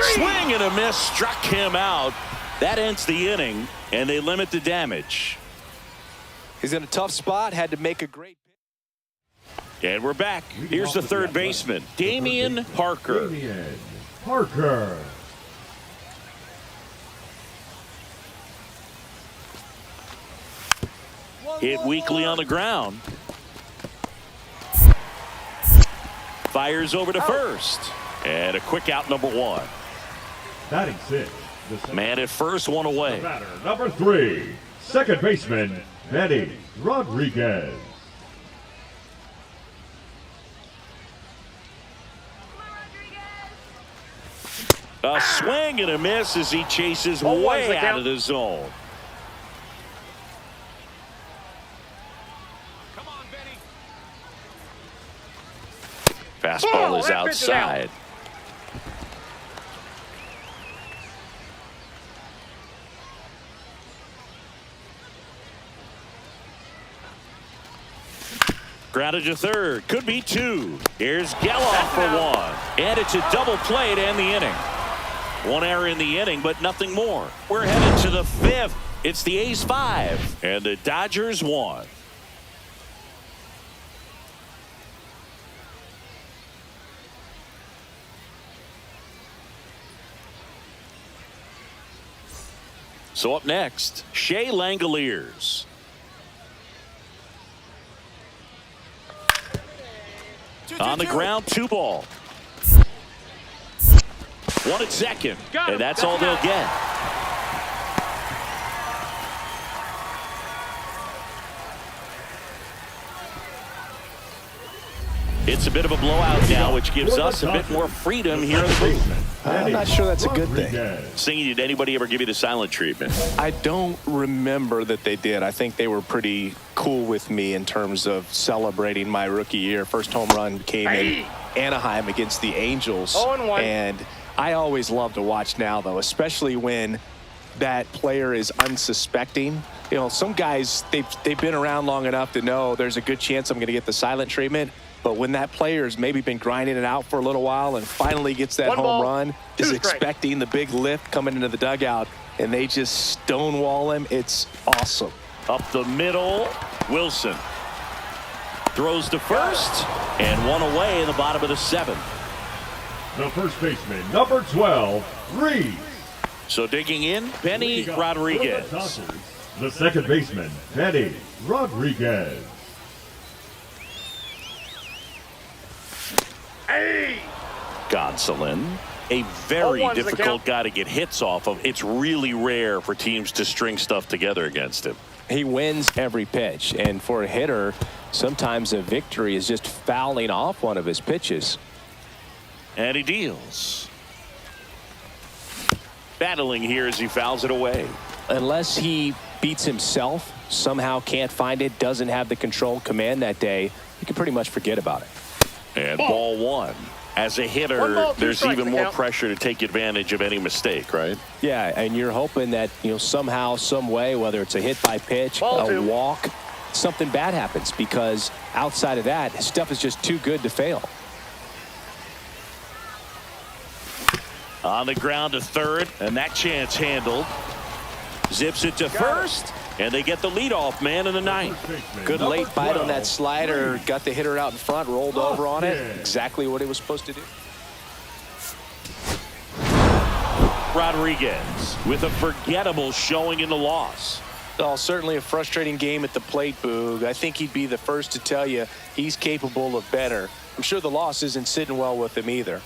Swing and a miss struck him out. That ends the inning, and they limit the damage. He's in a tough spot. Had to make a great. And we're back. Here's the third baseman, Damian Parker. Damian Parker. Hit weakly on the ground. Fires over to first. And a quick out, number 1. Batting 6. Man at first, 1 away. Batter number 3. Second baseman, Benny Rodriguez. A swing and a miss as he chases way out of the zone. Come on, Benny. Fastball is outside. Grounded to third. Could be 2. Here's Geloff for 1. And it's a double play to end the inning. One error in the inning, but nothing more. We're headed to the 5th. It's the A's 5, and the Dodgers 1. So up next, Shea Langoliers. On the ground, 2 ball. 1 at second, and that's all they'll get. It's a bit of a blowout now, which gives us a bit more freedom here in the booth. I'm not sure that's a good thing. Singing, did anybody ever give you the silent treatment? I don't remember that they did. I think they were pretty cool with me in terms of celebrating my rookie year. First home run came in Anaheim against the Angels. 0-1. And I always love to watch now, though, especially when that player is unsuspecting. You know, some guys, they've been around long enough to know there's a good chance I'm going to get the silent treatment. But when that player's maybe been grinding it out for a little while and finally gets that home run, is expecting the big lift coming into the dugout, and they just stonewall him, it's awesome. Up the middle, Wilson throws to first, and 1 away in the bottom of the 7th. The first baseman, number 12, Reed. So digging in, Benny Rodriguez. The second baseman, Benny Rodriguez. Gonsolin, a very difficult guy to get hits off of. It's really rare for teams to string stuff together against him. He wins every pitch, and for a hitter, sometimes a victory is just fouling off one of his pitches. And he deals. Battling here as he fouls it away. Unless he beats himself, somehow can't find it, doesn't have the control command that day, you can pretty much forget about it. And ball 1. As a hitter, there's even more pressure to take advantage of any mistake, right? Yeah, and you're hoping that, you know, somehow, some way, whether it's a hit by pitch, a walk, something bad happens, because outside of that, stuff is just too good to fail. On the ground to third, and that chance handled. Zips it to first, and they get the leadoff man in the 9th. Good late bite on that slider. Got the hitter out in front, rolled over on it. Exactly what he was supposed to do. Rodriguez with a forgettable showing in the loss. Well, certainly a frustrating game at the plate, Boog. I think he'd be the first to tell you he's capable of better. I'm sure the loss isn't sitting well with him either.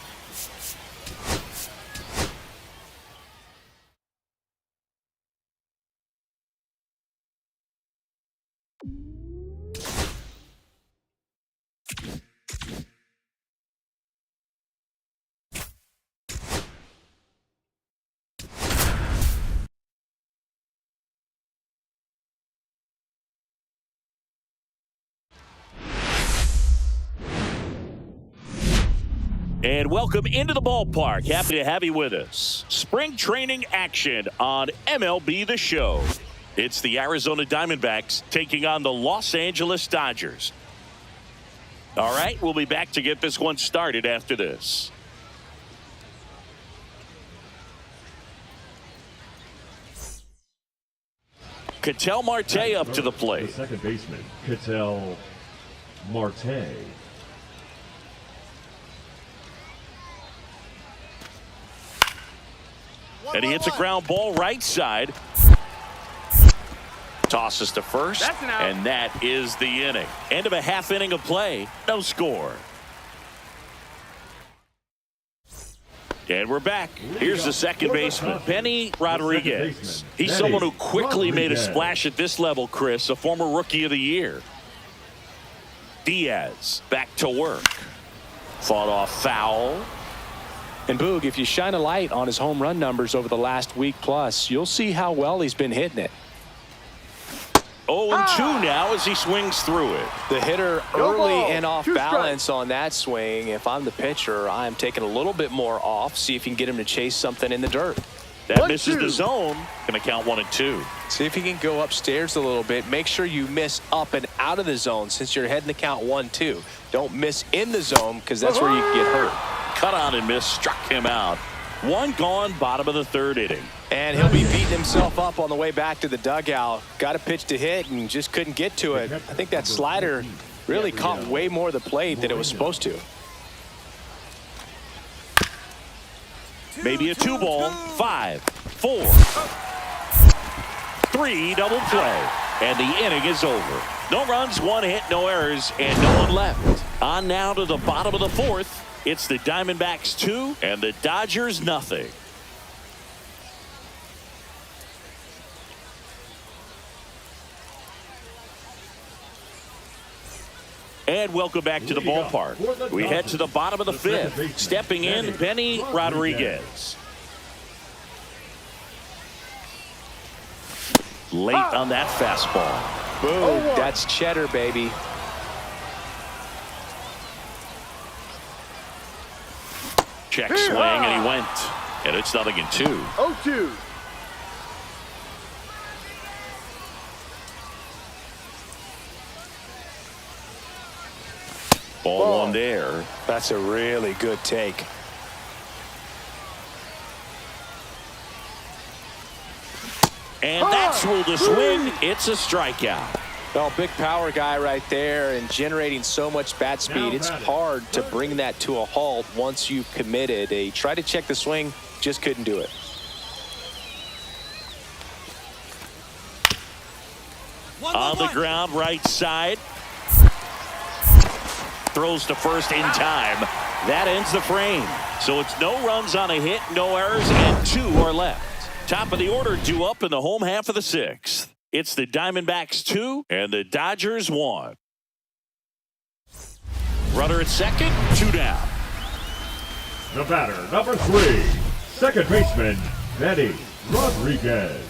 And welcome into the ballpark. Happy to have you with us. Spring training action on MLB The Show. It's the Arizona Diamondbacks taking on the Los Angeles Dodgers. All right, we'll be back to get this one started after this. Ketel Marte up to the plate. The second baseman, Ketel Marte. And he hits a ground ball right side. Tosses to first, and that is the inning. End of a half inning of play. No score. And we're back. Here's the second baseman, Benny Rodriguez. He's someone who quickly made a splash at this level, Chris, a former Rookie of the Year. Diaz back to work. Fought off foul. And Boog, if you shine a light on his home run numbers over the last week plus, you'll see how well he's been hitting it. 0-2 now as he swings through it. The hitter early and off balance on that swing. If I'm the pitcher, I'm taking a little bit more off, see if you can get him to chase something in the dirt. That misses the zone. Going to count 1-2. See if you can go upstairs a little bit. Make sure you miss up and out of the zone since you're heading to count 1-2. Don't miss in the zone because that's where you can get hurt. Cut on and miss, struck him out. One gone, bottom of the third inning. And he'll be beating himself up on the way back to the dugout. Got a pitch to hit and just couldn't get to it. I think that slider really caught way more of the plate than it was supposed to. Maybe a 2-ball. 5, 4, 3, double play. And the inning is over. No runs, 1 hit, no errors, and no one left. On now to the bottom of the fourth. It's the Diamondbacks 2 and the Dodgers nothing. And welcome back to the ballpark. We head to the bottom of the fifth. Stepping in, Benny Rodriguez. Late on that fastball. Boom, that's cheddar, baby. Check swing, and he went. And it's 0-2. 0-2. Ball one there. That's a really good take. And that's ruled a swing. It's a strikeout. Well, big power guy right there and generating so much bat speed. It's hard to bring that to a halt once you've committed. He tried to check the swing, just couldn't do it. On the ground, right side. Throws to first in time. That ends the frame. So it's no runs on a hit, no errors, and 2 are left. Top of the order due up in the home half of the sixth. It's the Diamondbacks 2 and the Dodgers 1. Runner at second, 2 down. The batter, number 3, second baseman, Benny Rodriguez.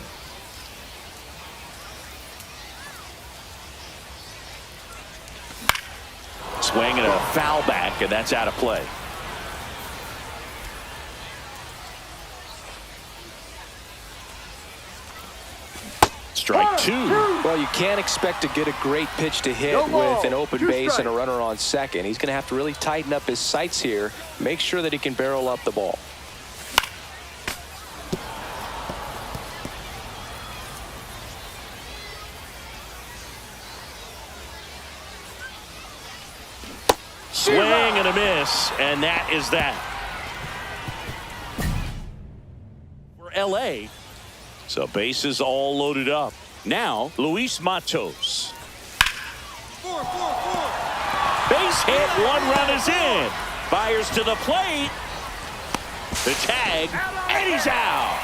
Swing and a foul back, and that's out of play. Strike 2. Well, you can't expect to get a great pitch to hit with an open base and a runner on second. He's going to have to really tighten up his sights here, make sure that he can barrel up the ball. Swing and a miss, and that is that. For LA. So bases all loaded up. Now, Luis Matos. 4. Base hit, 1 run is in. Fires to the plate. The tag, and he's out.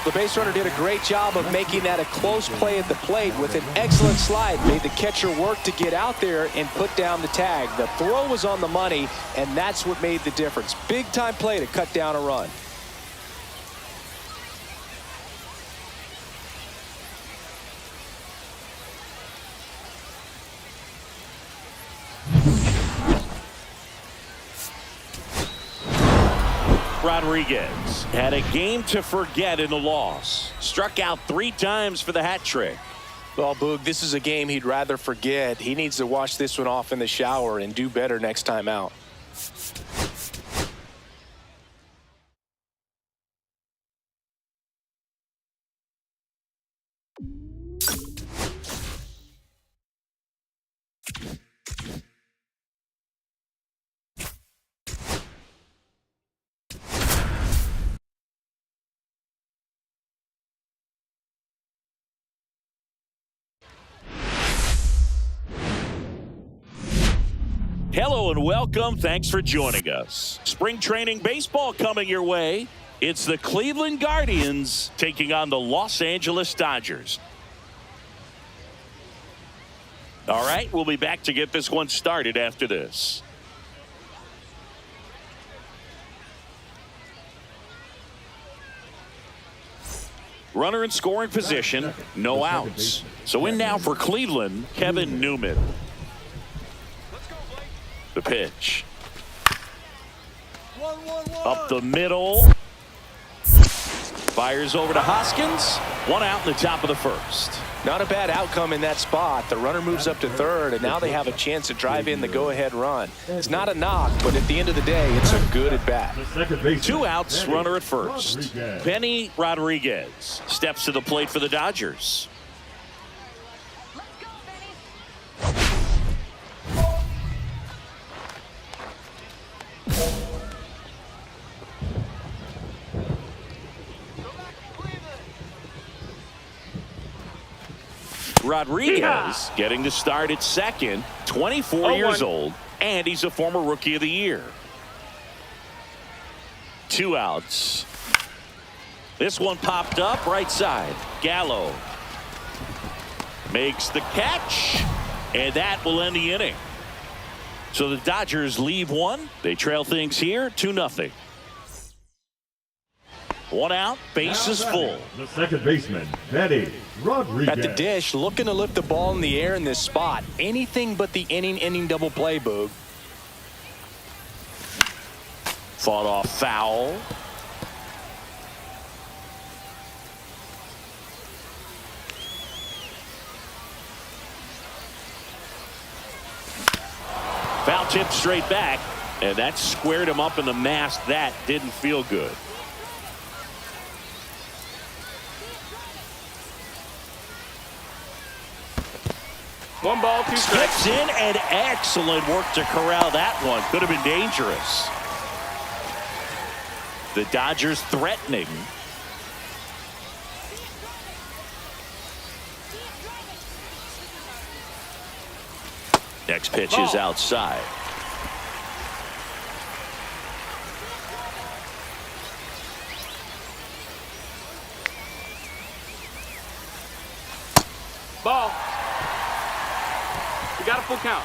The base runner did a great job of making that a close play at the plate with an excellent slide. Made the catcher work to get out there and put down the tag. The throw was on the money, and that's what made the difference. Big time play to cut down a run. Rodriguez had a game to forget in the loss. Struck out 3 times for the hat trick. Well, Boog, this is a game he'd rather forget. He needs to wash this one off in the shower and do better next time out. Hello and welcome. Thanks for joining us. Spring training baseball coming your way. It's the Cleveland Guardians taking on the Los Angeles Dodgers. All right, we'll be back to get this one started after this. Runner in scoring position, no outs. So in now for Cleveland, Kevin Newman. The pitch. 1-1-1. Up the middle. Fires over to Hoskins. One out in the top of the first. Not a bad outcome in that spot. The runner moves up to third, and now they have a chance to drive in the go-ahead run. It's not a knock, but at the end of the day, it's a good at-bat. 2 outs, runner at first. Benny Rodriguez steps to the plate for the Dodgers. Let's go, Benny. Rodriguez getting the start at second, 24 years old, and he's a former Rookie of the Year. 2 outs. This one popped up right side. Gallo makes the catch, and that will end the inning. So the Dodgers leave one. They trail things here 2-0. 1 out, bases full. The second baseman, Benny Rodriguez. At the dish, looking to lift the ball in the air in this spot. Anything but the inning double play, Boog. Fought off foul. Foul tip straight back, and that squared him up in the mask. That didn't feel good. One ball, 2 strikes. Skips in, and excellent work to corral that one. Could have been dangerous. The Dodgers threatening. Next pitch is outside. Ball. We got a full count.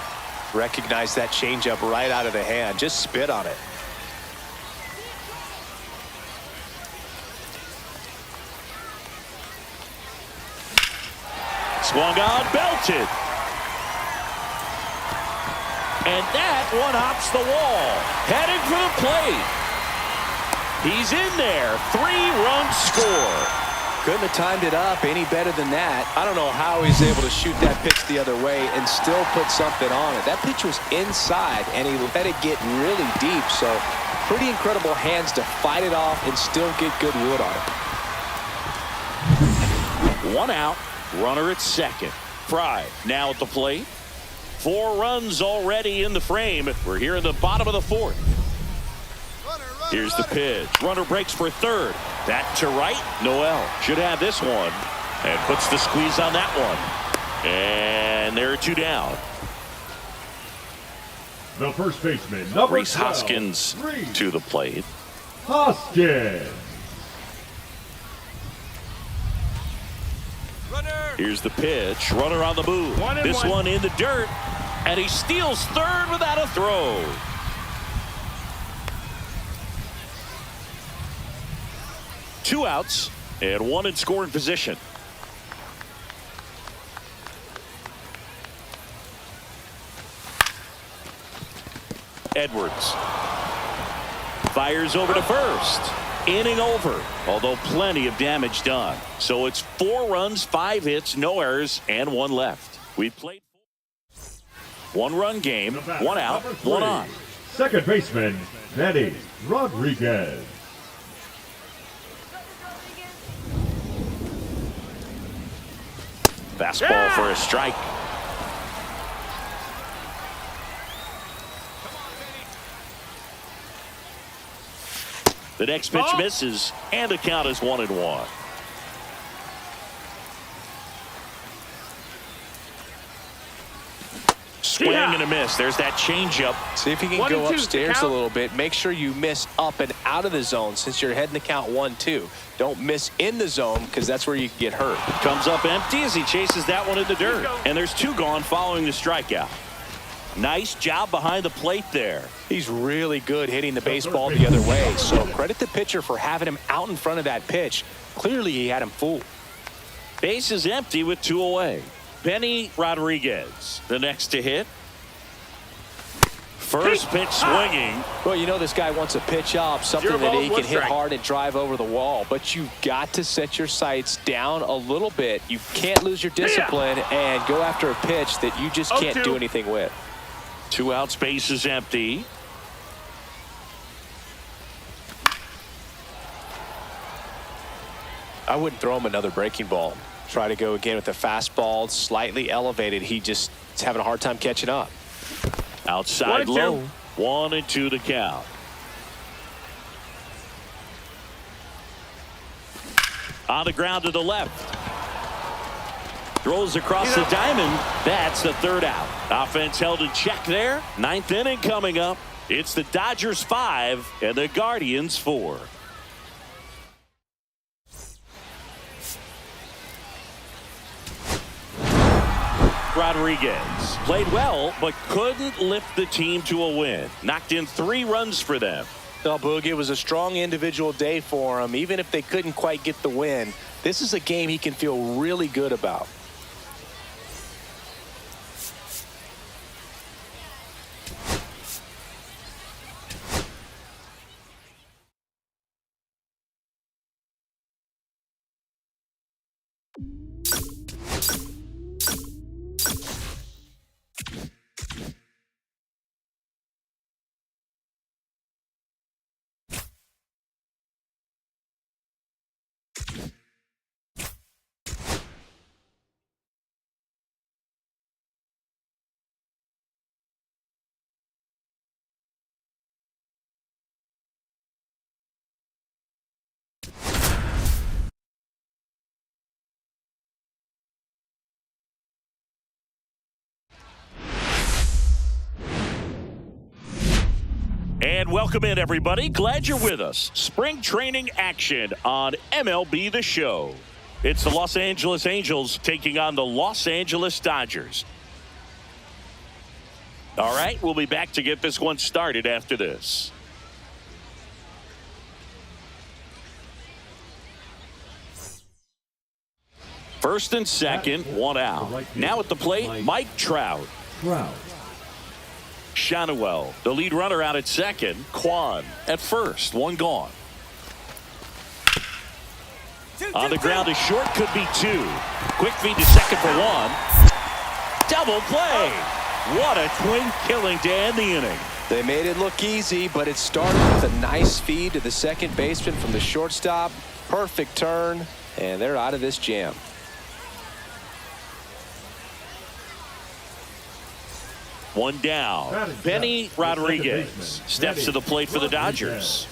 Recognize that changeup right out of the hand. Just spit on it. Swung on, belted. And that one hops the wall. Heading for the plate. He's in there. 3-run score. Couldn't have timed it up any better than that. I don't know how he's able to shoot that pitch the other way and still put something on it. That pitch was inside, and he let it get really deep. So pretty incredible hands to fight it off and still get good wood on it. 1 out. Runner at second. Fry now at the plate. 4 runs already in the frame. We're here in the bottom of the 4th. Here's the pitch. Runner breaks for third. That to right. Noel should have this one and puts the squeeze on that one. And there are 2 down. The first baseman, number Rhys 12, Hoskins Rhys to the plate. Hoskins. Runner. Here's the pitch. Runner on the move. This one in the dirt. And he steals third without a throw. Two outs and 1 in scoring position. Edwards fires over to first. Inning over, although plenty of damage done. So it's 4 runs, 5 hits, no errors, and 1 left. We've played 1-run game, 1 out, 1 on. Second baseman, Benny Rodriguez. Fastball for a strike. The next pitch misses, and the count is 1-1. Swing and a miss. There's that changeup. See if you can 1 go and 2 upstairs to a count. little bit. Make sure you miss up and out of the zone since you're heading to count 1-2. Don't miss in the zone because that's where you can get hurt. Comes up empty as he chases that one in the dirt. And there's 2 gone following the strikeout. Nice job behind the plate there. He's really good hitting the baseball the other way. So credit the pitcher for having him out in front of that pitch. Clearly he had him fooled. Base is empty with 2 away. Benny Rodriguez, the next to hit. First pitch swinging. Well, you know this guy wants a pitch up, something that he can hit hard and drive over the wall. But you've got to set your sights down a little bit. You can't lose your discipline and go after a pitch that you just can't do anything with. 2 out, space is empty. I wouldn't throw him another breaking ball. Try to go again with the fastball, slightly elevated. He just is having a hard time catching up. Outside low. 1-2 to count. On the ground to the left. Throws across the diamond. That's the 3rd out. Offense held in check there. 9th inning coming up. It's the Dodgers 5 and the Guardians 4. Rodriguez played well, but couldn't lift the team to a win. Knocked in 3 runs for them. Well, Boog, it was a strong individual day for him. Even if they couldn't quite get the win, this is a game he can feel really good about. And welcome in, everybody. Glad you're with us. Spring training action on MLB The Show. It's the Los Angeles Angels taking on the Los Angeles Dodgers. All right, we'll be back to get this one started after this. First and second, 1 out. Now at the plate, Mike Trout. Shanuel, the lead runner, out at second. Kwan at first, 1 gone. On the ground is short, could be 2. Quick feed to second for 1. Double play. What a twin killing to end the inning. They made it look easy, but it started with a nice feed to the second baseman from the shortstop. Perfect turn, and they're out of this jam. One down. Benny Rodriguez steps to the plate for the Dodgers.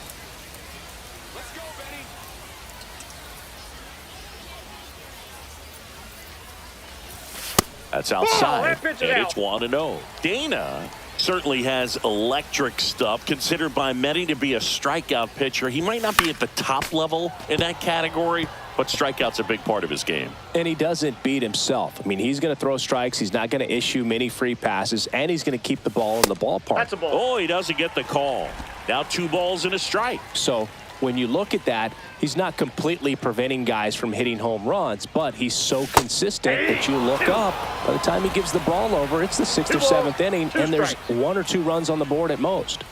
That's outside, and it's 1-0. Dana certainly has electric stuff, considered by many to be a strikeout pitcher. He might not be at the top level in that category, but strikeout's a big part of his game. And he doesn't beat himself. I mean, he's going to throw strikes. He's not going to issue many free passes, and he's going to keep the ball in the ballpark. That's a ball. Oh, he doesn't get the call. Now 2 balls and a strike. So when you look at that, he's not completely preventing guys from hitting home runs, but he's so consistent that you look up. By the time he gives the ball over, it's the 6th or 7th inning, and there's 1 or 2 runs on the board at most.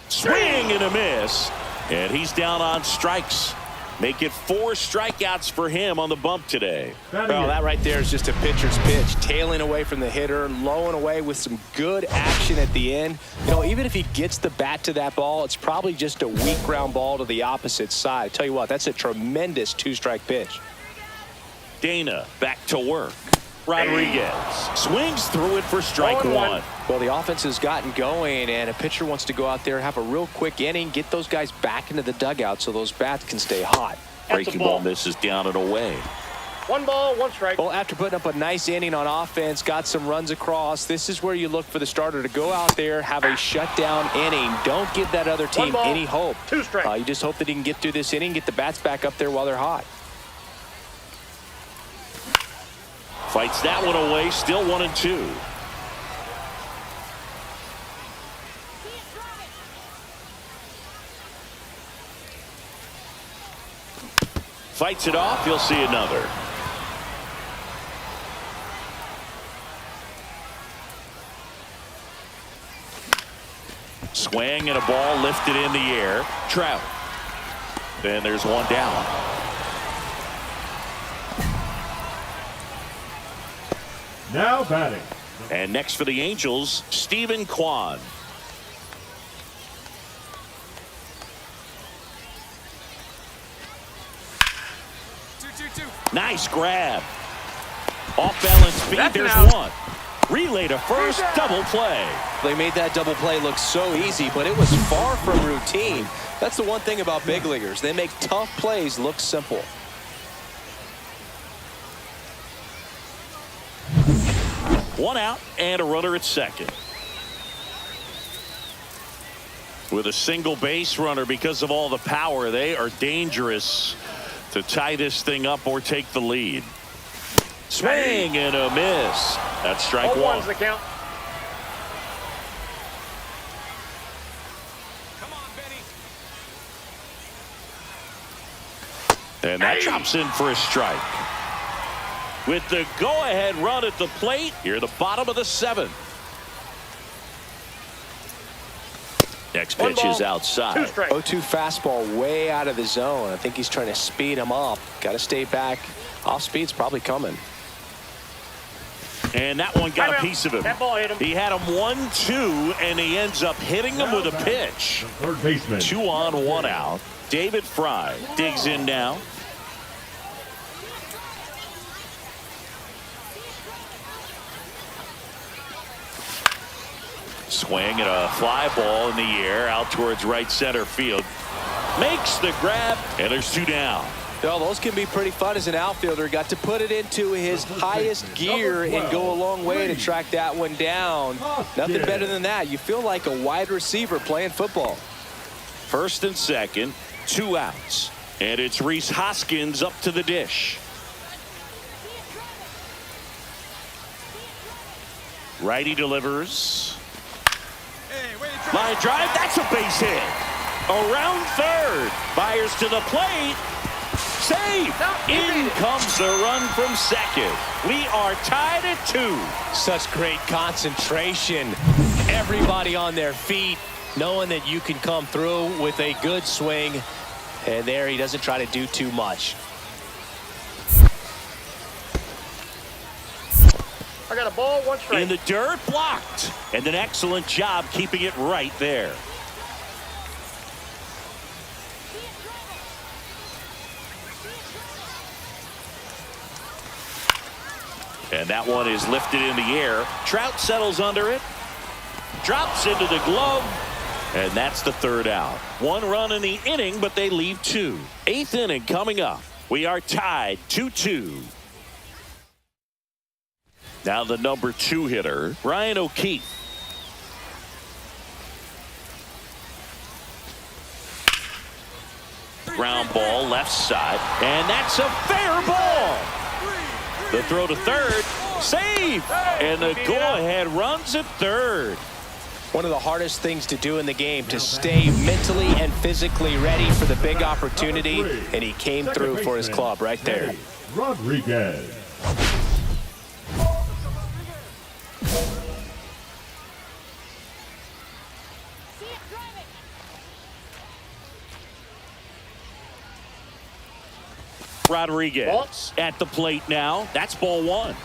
Swing and a miss, and he's down on strikes. Make it 4 strikeouts for him on the bump today. Well, that right there is just a pitcher's pitch, tailing away from the hitter, lowing away with some good action at the end. You know, even if he gets the bat to that ball, it's probably just a weak ground ball to the opposite side. Tell you what, that's a tremendous 2-strike pitch. Dana back to work. Rodriguez swings through it for strike 1. Well, the offense has gotten going, and a pitcher wants to go out there, have a real quick inning, get those guys back into the dugout so those bats can stay hot. Breaking ball misses down and away. 1 ball, 1 strike. Well, after putting up a nice inning on offense, got some runs across, this is where you look for the starter to go out there, have a shutdown inning. Don't give that other team any hope. 2 strikes. You just hope that he can get through this inning, get the bats back up there while they're hot. Fights that one away, still 1-2. Fights it off, you'll see another. Swing and a ball lifted in the air. Trout. Then there's one down. Now batting. And next for the Angels, Stephen Kwan. Nice grab. Off balance speed. There's one. Relay to first. Double play. They made that double play look so easy, but it was far from routine. That's the one thing about big leaguers. They make tough plays look simple. One out and a runner at second. With a single base runner, because of all the power, they are dangerous to tie this thing up or take the lead. Swing and a miss. That's strike one. 0-1's the count. And that drops in for a strike. With the go-ahead run at the plate, here the bottom of the seventh. Next pitch is outside. 0-2 fastball way out of the zone. I think he's trying to speed him up. Got to stay back. Off speed's probably coming. And that one got a piece of him. That ball hit him. He had him 1-2, and he ends up hitting him with a pitch. Third baseman. 2 on, 1 out. David Fry digs in now. Swing and a fly ball in the air out towards right center field. Makes the grab, and there's 2 down. Well, those can be pretty fun as an outfielder. Got to put it into his highest gear and go a long way to track that one down. Nothing better than that. You feel like a wide receiver playing football. First and second, 2 outs. And it's Rhys Hoskins up to the dish. Righty delivers. Line drive, that's a base hit. Around third. Byers to the plate. Save. In comes the run from second. We are tied at 2. Such great concentration. Everybody on their feet, knowing that you can come through with a good swing. And there he doesn't try to do too much. I got a ball, 1 strike. In the dirt, blocked. And an excellent job keeping it right there. And that one is lifted in the air. Trout settles under it. Drops into the glove. And that's the 3rd out. 1 run in the inning, but they leave 2. 8th inning coming up. We are tied 2-2. Now the number 2 hitter, Ryan O'Keefe. Ground ball left side, and that's a fair ball. The throw to third, save, and the go-ahead runs at third. One of the hardest things to do in the game, to stay mentally and physically ready for the big opportunity, and he came through for his club right there. Rodriguez. Rodriguez at the plate now. That's ball 1.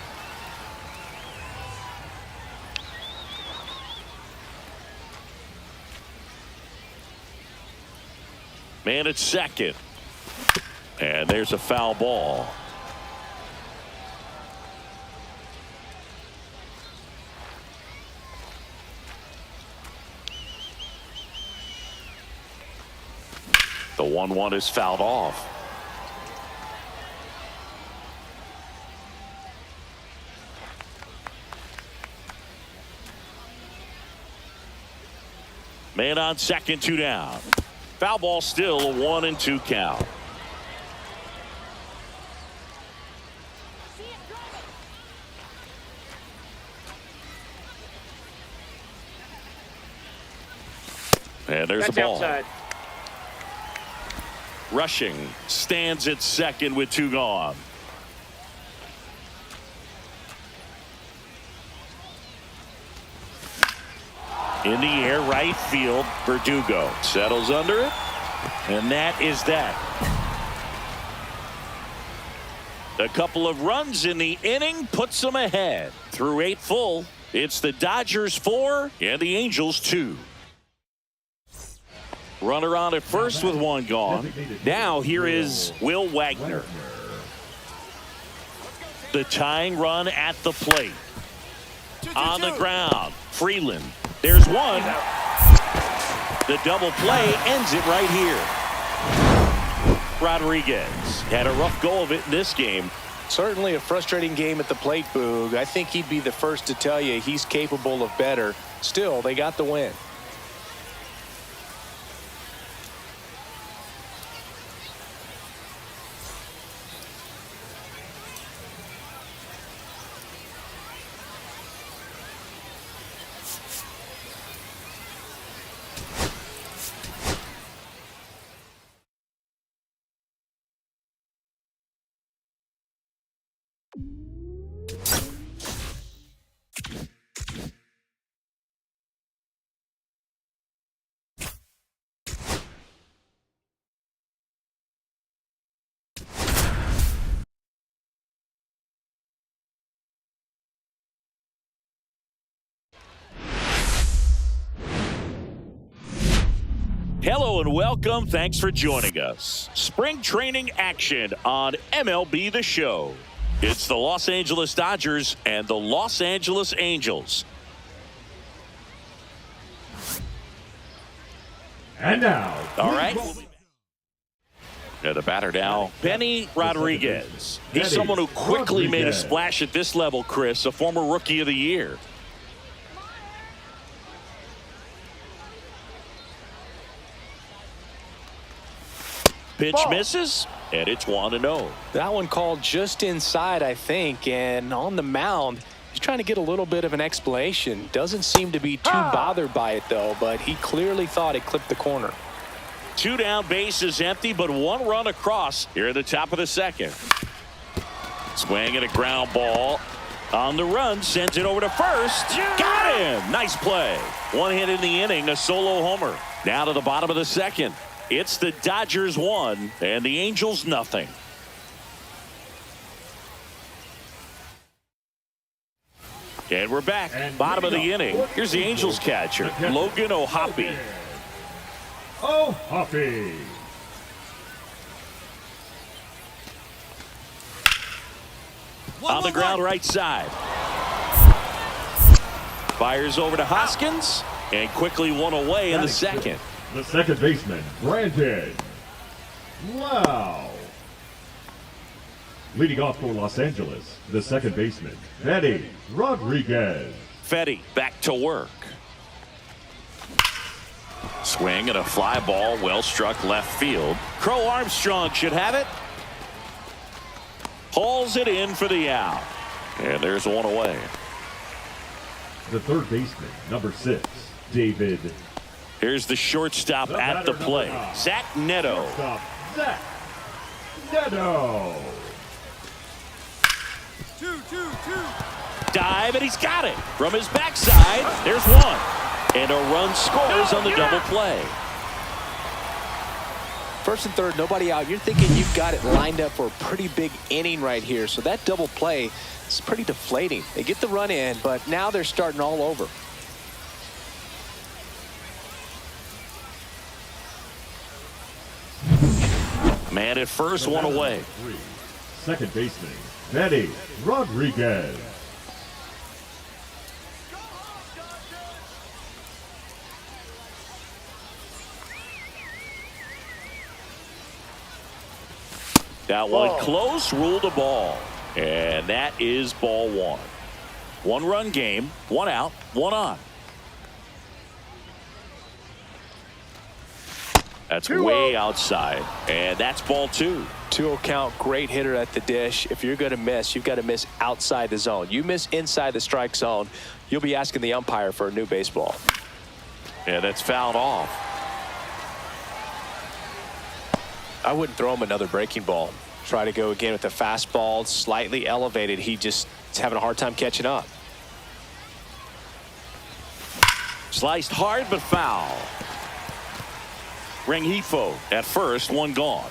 Man at second. And there's a foul ball. The 1-1 is fouled off. Man on second, 2 down. Foul ball, still a 1-2 count. And there's the ball. Outside. Rushing stands at second with 2 gone. In the air, right field. Verdugo settles under it. And that is that. A couple of runs in the inning puts them ahead. Through 8 full, it's the Dodgers 4 and the Angels 2. Runner on at first with 1 gone. Now here is Will Wagner. The tying run at the plate. On the ground, Freeland. There's 1. The double play ends it right here. Rodriguez had a rough go of it in this game. Certainly a frustrating game at the plate, Boog. I think he'd be the first to tell you he's capable of better. Still, they got the win. Hello and welcome. Thanks for joining us. Spring training action on MLB The Show. It's the Los Angeles Dodgers and the Los Angeles Angels. And now. All right. The batter now, Benny Rodriguez. He's someone who quickly made a splash at this level, Chris, a former Rookie of the Year. Pitch misses, and it's 1-0. That one called just inside, I think, and on the mound, he's trying to get a little bit of an explanation. Doesn't seem to be too bothered by it, though, but he clearly thought it clipped the corner. 2 down, bases empty, but 1 run across here at the top of the second. Swing and a ground ball. On the run, sends it over to first. Got him! Nice play. 1 hit in the inning, a solo homer. Now to the bottom of the second. It's the Dodgers 1 and the Angels nothing. And we're back. Bottom of the inning. Here's the Angels catcher, Logan O'Hoppe. O'Hoppe. On the ground right side. Fires over to Hoskins and quickly 1 away in the second. The second baseman, Brandon Wow. Leading off for Los Angeles, the second baseman, Fedde Rodriguez. Fedde back to work. Swing and a fly ball, well struck left field. Crow Armstrong should have it. Hauls it in for the out. And there's 1 away. The third baseman, number 6, David. Here's the shortstop at the plate, Zach Neto. Zach Neto. 2-2-2. Dive, and he's got it. From his backside, there's 1. And a run scores on the double play. First and third, nobody out. You're thinking you've got it lined up for a pretty big inning right here. So that double play is pretty deflating. They get the run in, but now they're starting all over. Man at first, 1 away. Second baseman, Fedde Rodriguez. That one close, ruled a ball. And that is ball 1. 1-run game, 1 out, 1 on. That's way outside, and that's ball 2. 2-0 count, great hitter at the dish. If you're going to miss, you've got to miss outside the zone. You miss inside the strike zone, you'll be asking the umpire for a new baseball. And that's fouled off. I wouldn't throw him another breaking ball. Try to go again with the fastball, slightly elevated. He just is having a hard time catching up. Sliced hard but foul. Rengifo at first, one gone.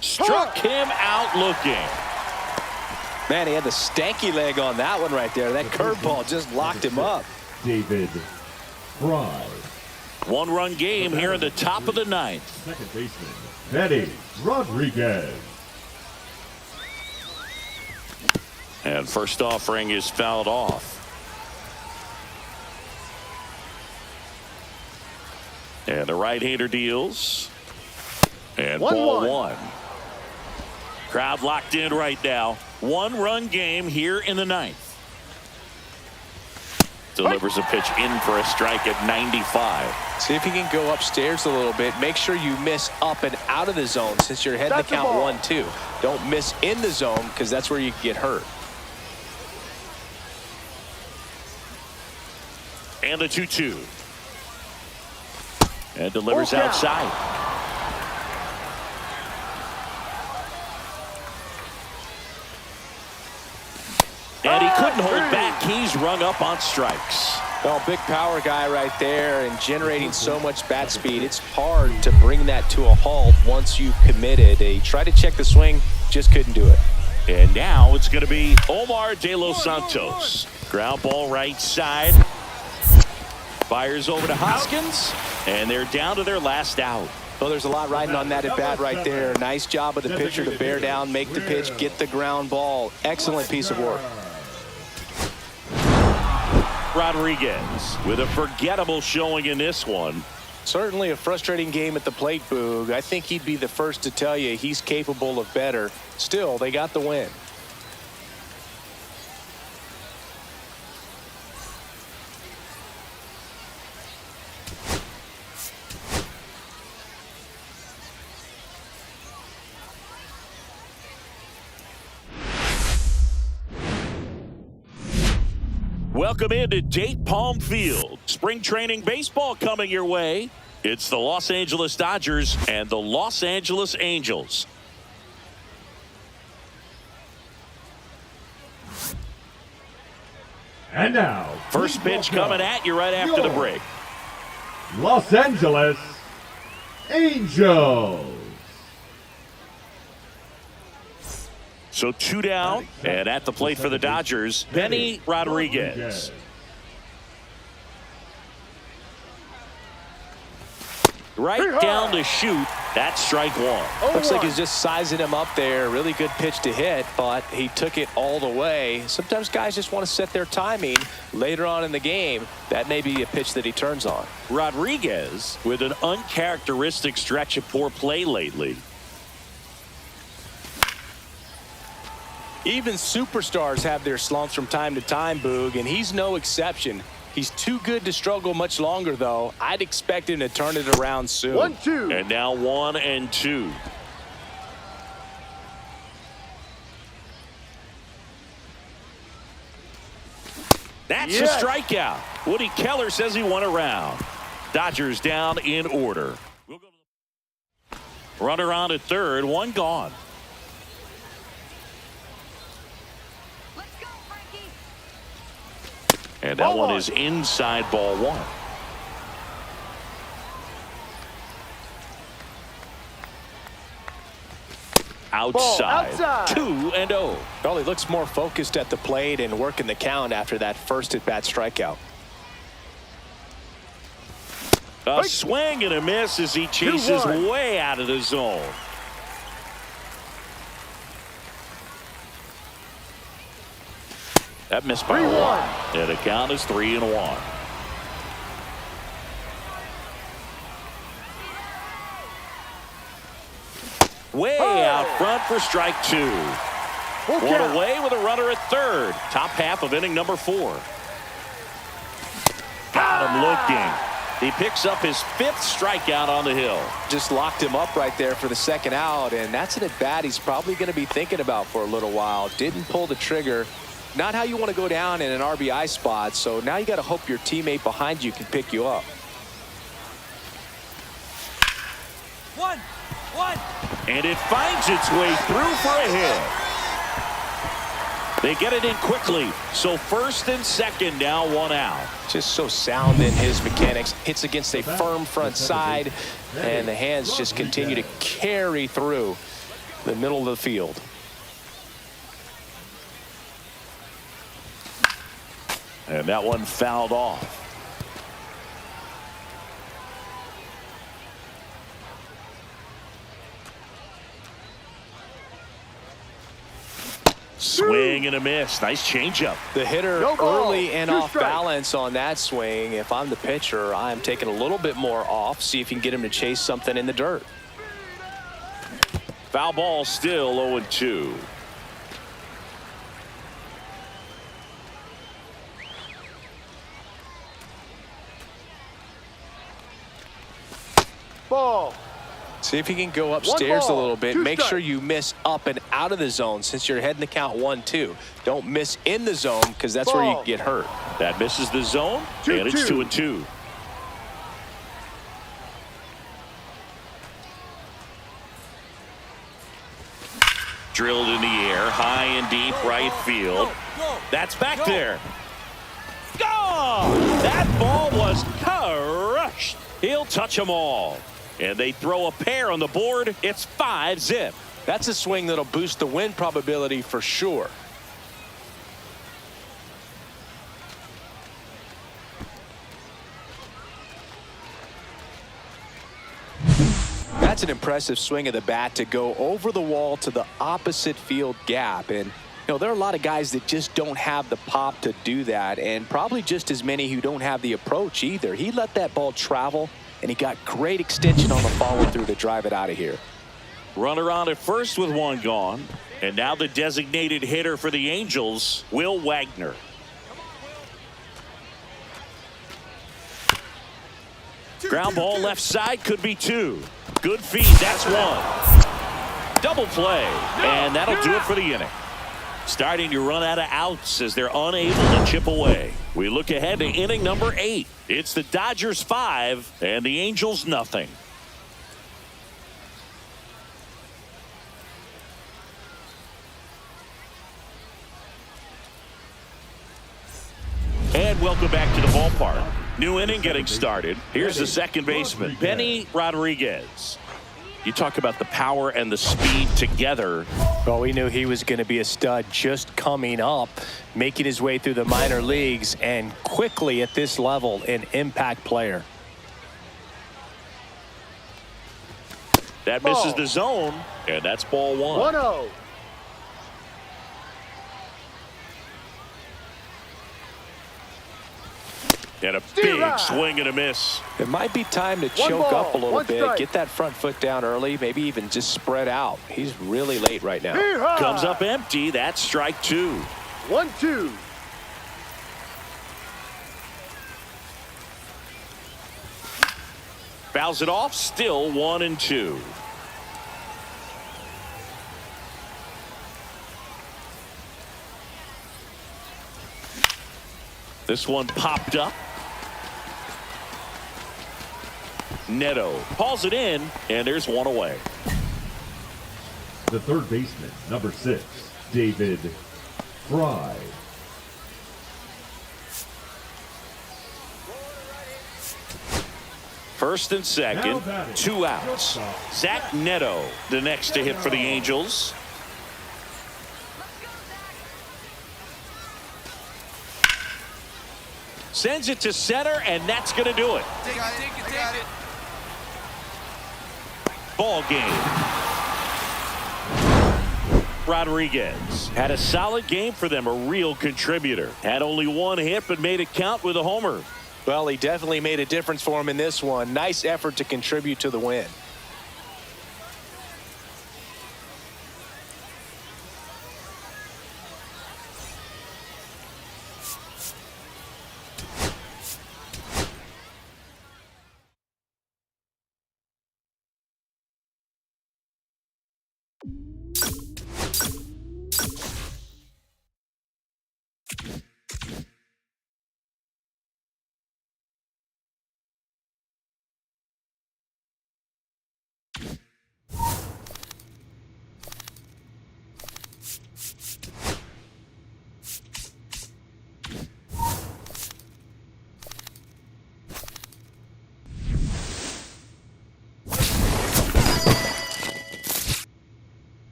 Struck him out looking. Man, he had the stanky leg on that one right there. That curveball just locked him up. David Fry. One-run game here in the top of the ninth. Second baseman, Benny Rodriguez. And first offering is fouled off. And the right-hander deals. And ball one. Crowd locked in right now. One-run game here in the ninth. Delivers a pitch in for a strike at 95. See if you can go upstairs a little bit. Make sure you miss up and out of the zone since you're heading to count 1-2. Don't miss in the zone because that's where you can get hurt. And the 2-2. And delivers outside. And he couldn't hold back. He's rung up on strikes. Well, big power guy right there and generating so much bat speed. It's hard to bring that to a halt once you've committed. He tried to check the swing, just couldn't do it. And now it's going to be Omar De Los Santos. Ground ball right side. Fires over to Hoskins. And they're down to their last out. Well, there's a lot riding on that at bat right there. Nice job of the pitcher to bear down, make the pitch, get the ground ball. Excellent piece of work. Rodriguez with a forgettable showing in this one. Certainly a frustrating game at the plate, Boog. I think he'd be the first to tell you he's capable of better. Still, they got the win. Welcome into Date Palm Field. Spring training baseball coming your way. It's the Los Angeles Dodgers and the Los Angeles Angels. And now, First pitch coming at you right after the break. Los Angeles Angels. So 2 down, and at the plate for the Dodgers, Benny Rodriguez. Right down to shoot. That's strike one. Looks like he's just sizing him up there. Really good pitch to hit, but he took it all the way. Sometimes guys just want to set their timing later on in the game. That may be a pitch that he turns on. Rodriguez with an uncharacteristic stretch of poor play lately. Even superstars have their slumps from time to time, Boog, and he's no exception. He's too good to struggle much longer, though. I'd expect him to turn it around soon. 1-2. And now 1-2. That's a strikeout. Woody Keller says he won a round. Dodgers down in order. Runner on at third, one gone. Let's go, Frankie. And that one is inside ball one. Outside. 2-0. Well, he looks more focused at the plate and working the count after that first at-bat strikeout. A swing and a miss as he chases way out of the zone. That missed by one. And the count is 3-1. Way out front for strike two. One away with a runner at third. Top half of inning number 4. Got him looking. He picks up his 5th strikeout on the hill. Just locked him up right there for the second out, and that's an at-bat he's probably going to be thinking about for a little while. Didn't pull the trigger. Not how you want to go down in an RBI spot, so now you got to hope your teammate behind you can pick you up. 1-1. And it finds its way through for a hit. They get it in quickly. So first and second, now one out. Just so sound in his mechanics. Hits against a firm front side, and the hands just continue to carry through the middle of the field. And that one fouled off. Swing and a miss. Nice changeup. The hitter early and off balance on that swing. If I'm the pitcher, I'm taking a little bit more off. See if you can get him to chase something in the dirt. Foul ball, still 0-2. Ball. See if you can go upstairs a little bit. Make strikes. sure you miss up and out of the zone since you're heading the count 1-2. Don't miss in the zone because that's where you get hurt. That misses the zone, and it's 2-2. Drilled in the air, high and deep right field. That's back there. Gone! That ball was crushed. He'll touch them all. And they throw a pair on the board. It's 5-zip. That's a swing that'll boost the win probability for sure. That's an impressive swing of the bat to go over the wall to the opposite field gap. And, you know, there are a lot of guys that just don't have the pop to do that, and probably just as many who don't have the approach either. He let that ball travel, and he got great extension on the follow-through to drive it out of here. Runner on at first with one gone. And now the designated hitter for the Angels, Will Wagner. Ground ball left side, could be two. Good feed, that's one. Double play, and that'll do it for the inning. Starting to run out of outs as they're unable to chip away. We look ahead to inning number 8. It's the Dodgers 5 and the Angels nothing. And welcome back to the ballpark. New inning getting started. Here's the second baseman, Benny Rodriguez. You talk about the power and the speed together. Well, we knew he was going to be a stud just coming up, making his way through the minor leagues, and quickly at this level, an impact player. That misses the zone, and that's ball one. 1-0. And a big swing and a miss. It might be time to choke up a little bit, get that front foot down early, maybe even just spread out. He's really late right now. Comes up empty. That's strike 2. 1-2. Fouls it off. Still 1-2. This one popped up. Neto hauls it in, and there's one away. The third baseman, number 6, David Fry. First and second, 2 outs. Zach Neto, the next to hit for the Angels. Sends it to center, and that's going to do it. Take it. Ball game. Rodriguez had a solid game for them, a real contributor. Had only one hit, but made it count with a homer. Well, he definitely made a difference for him in this one. Nice effort to contribute to the win.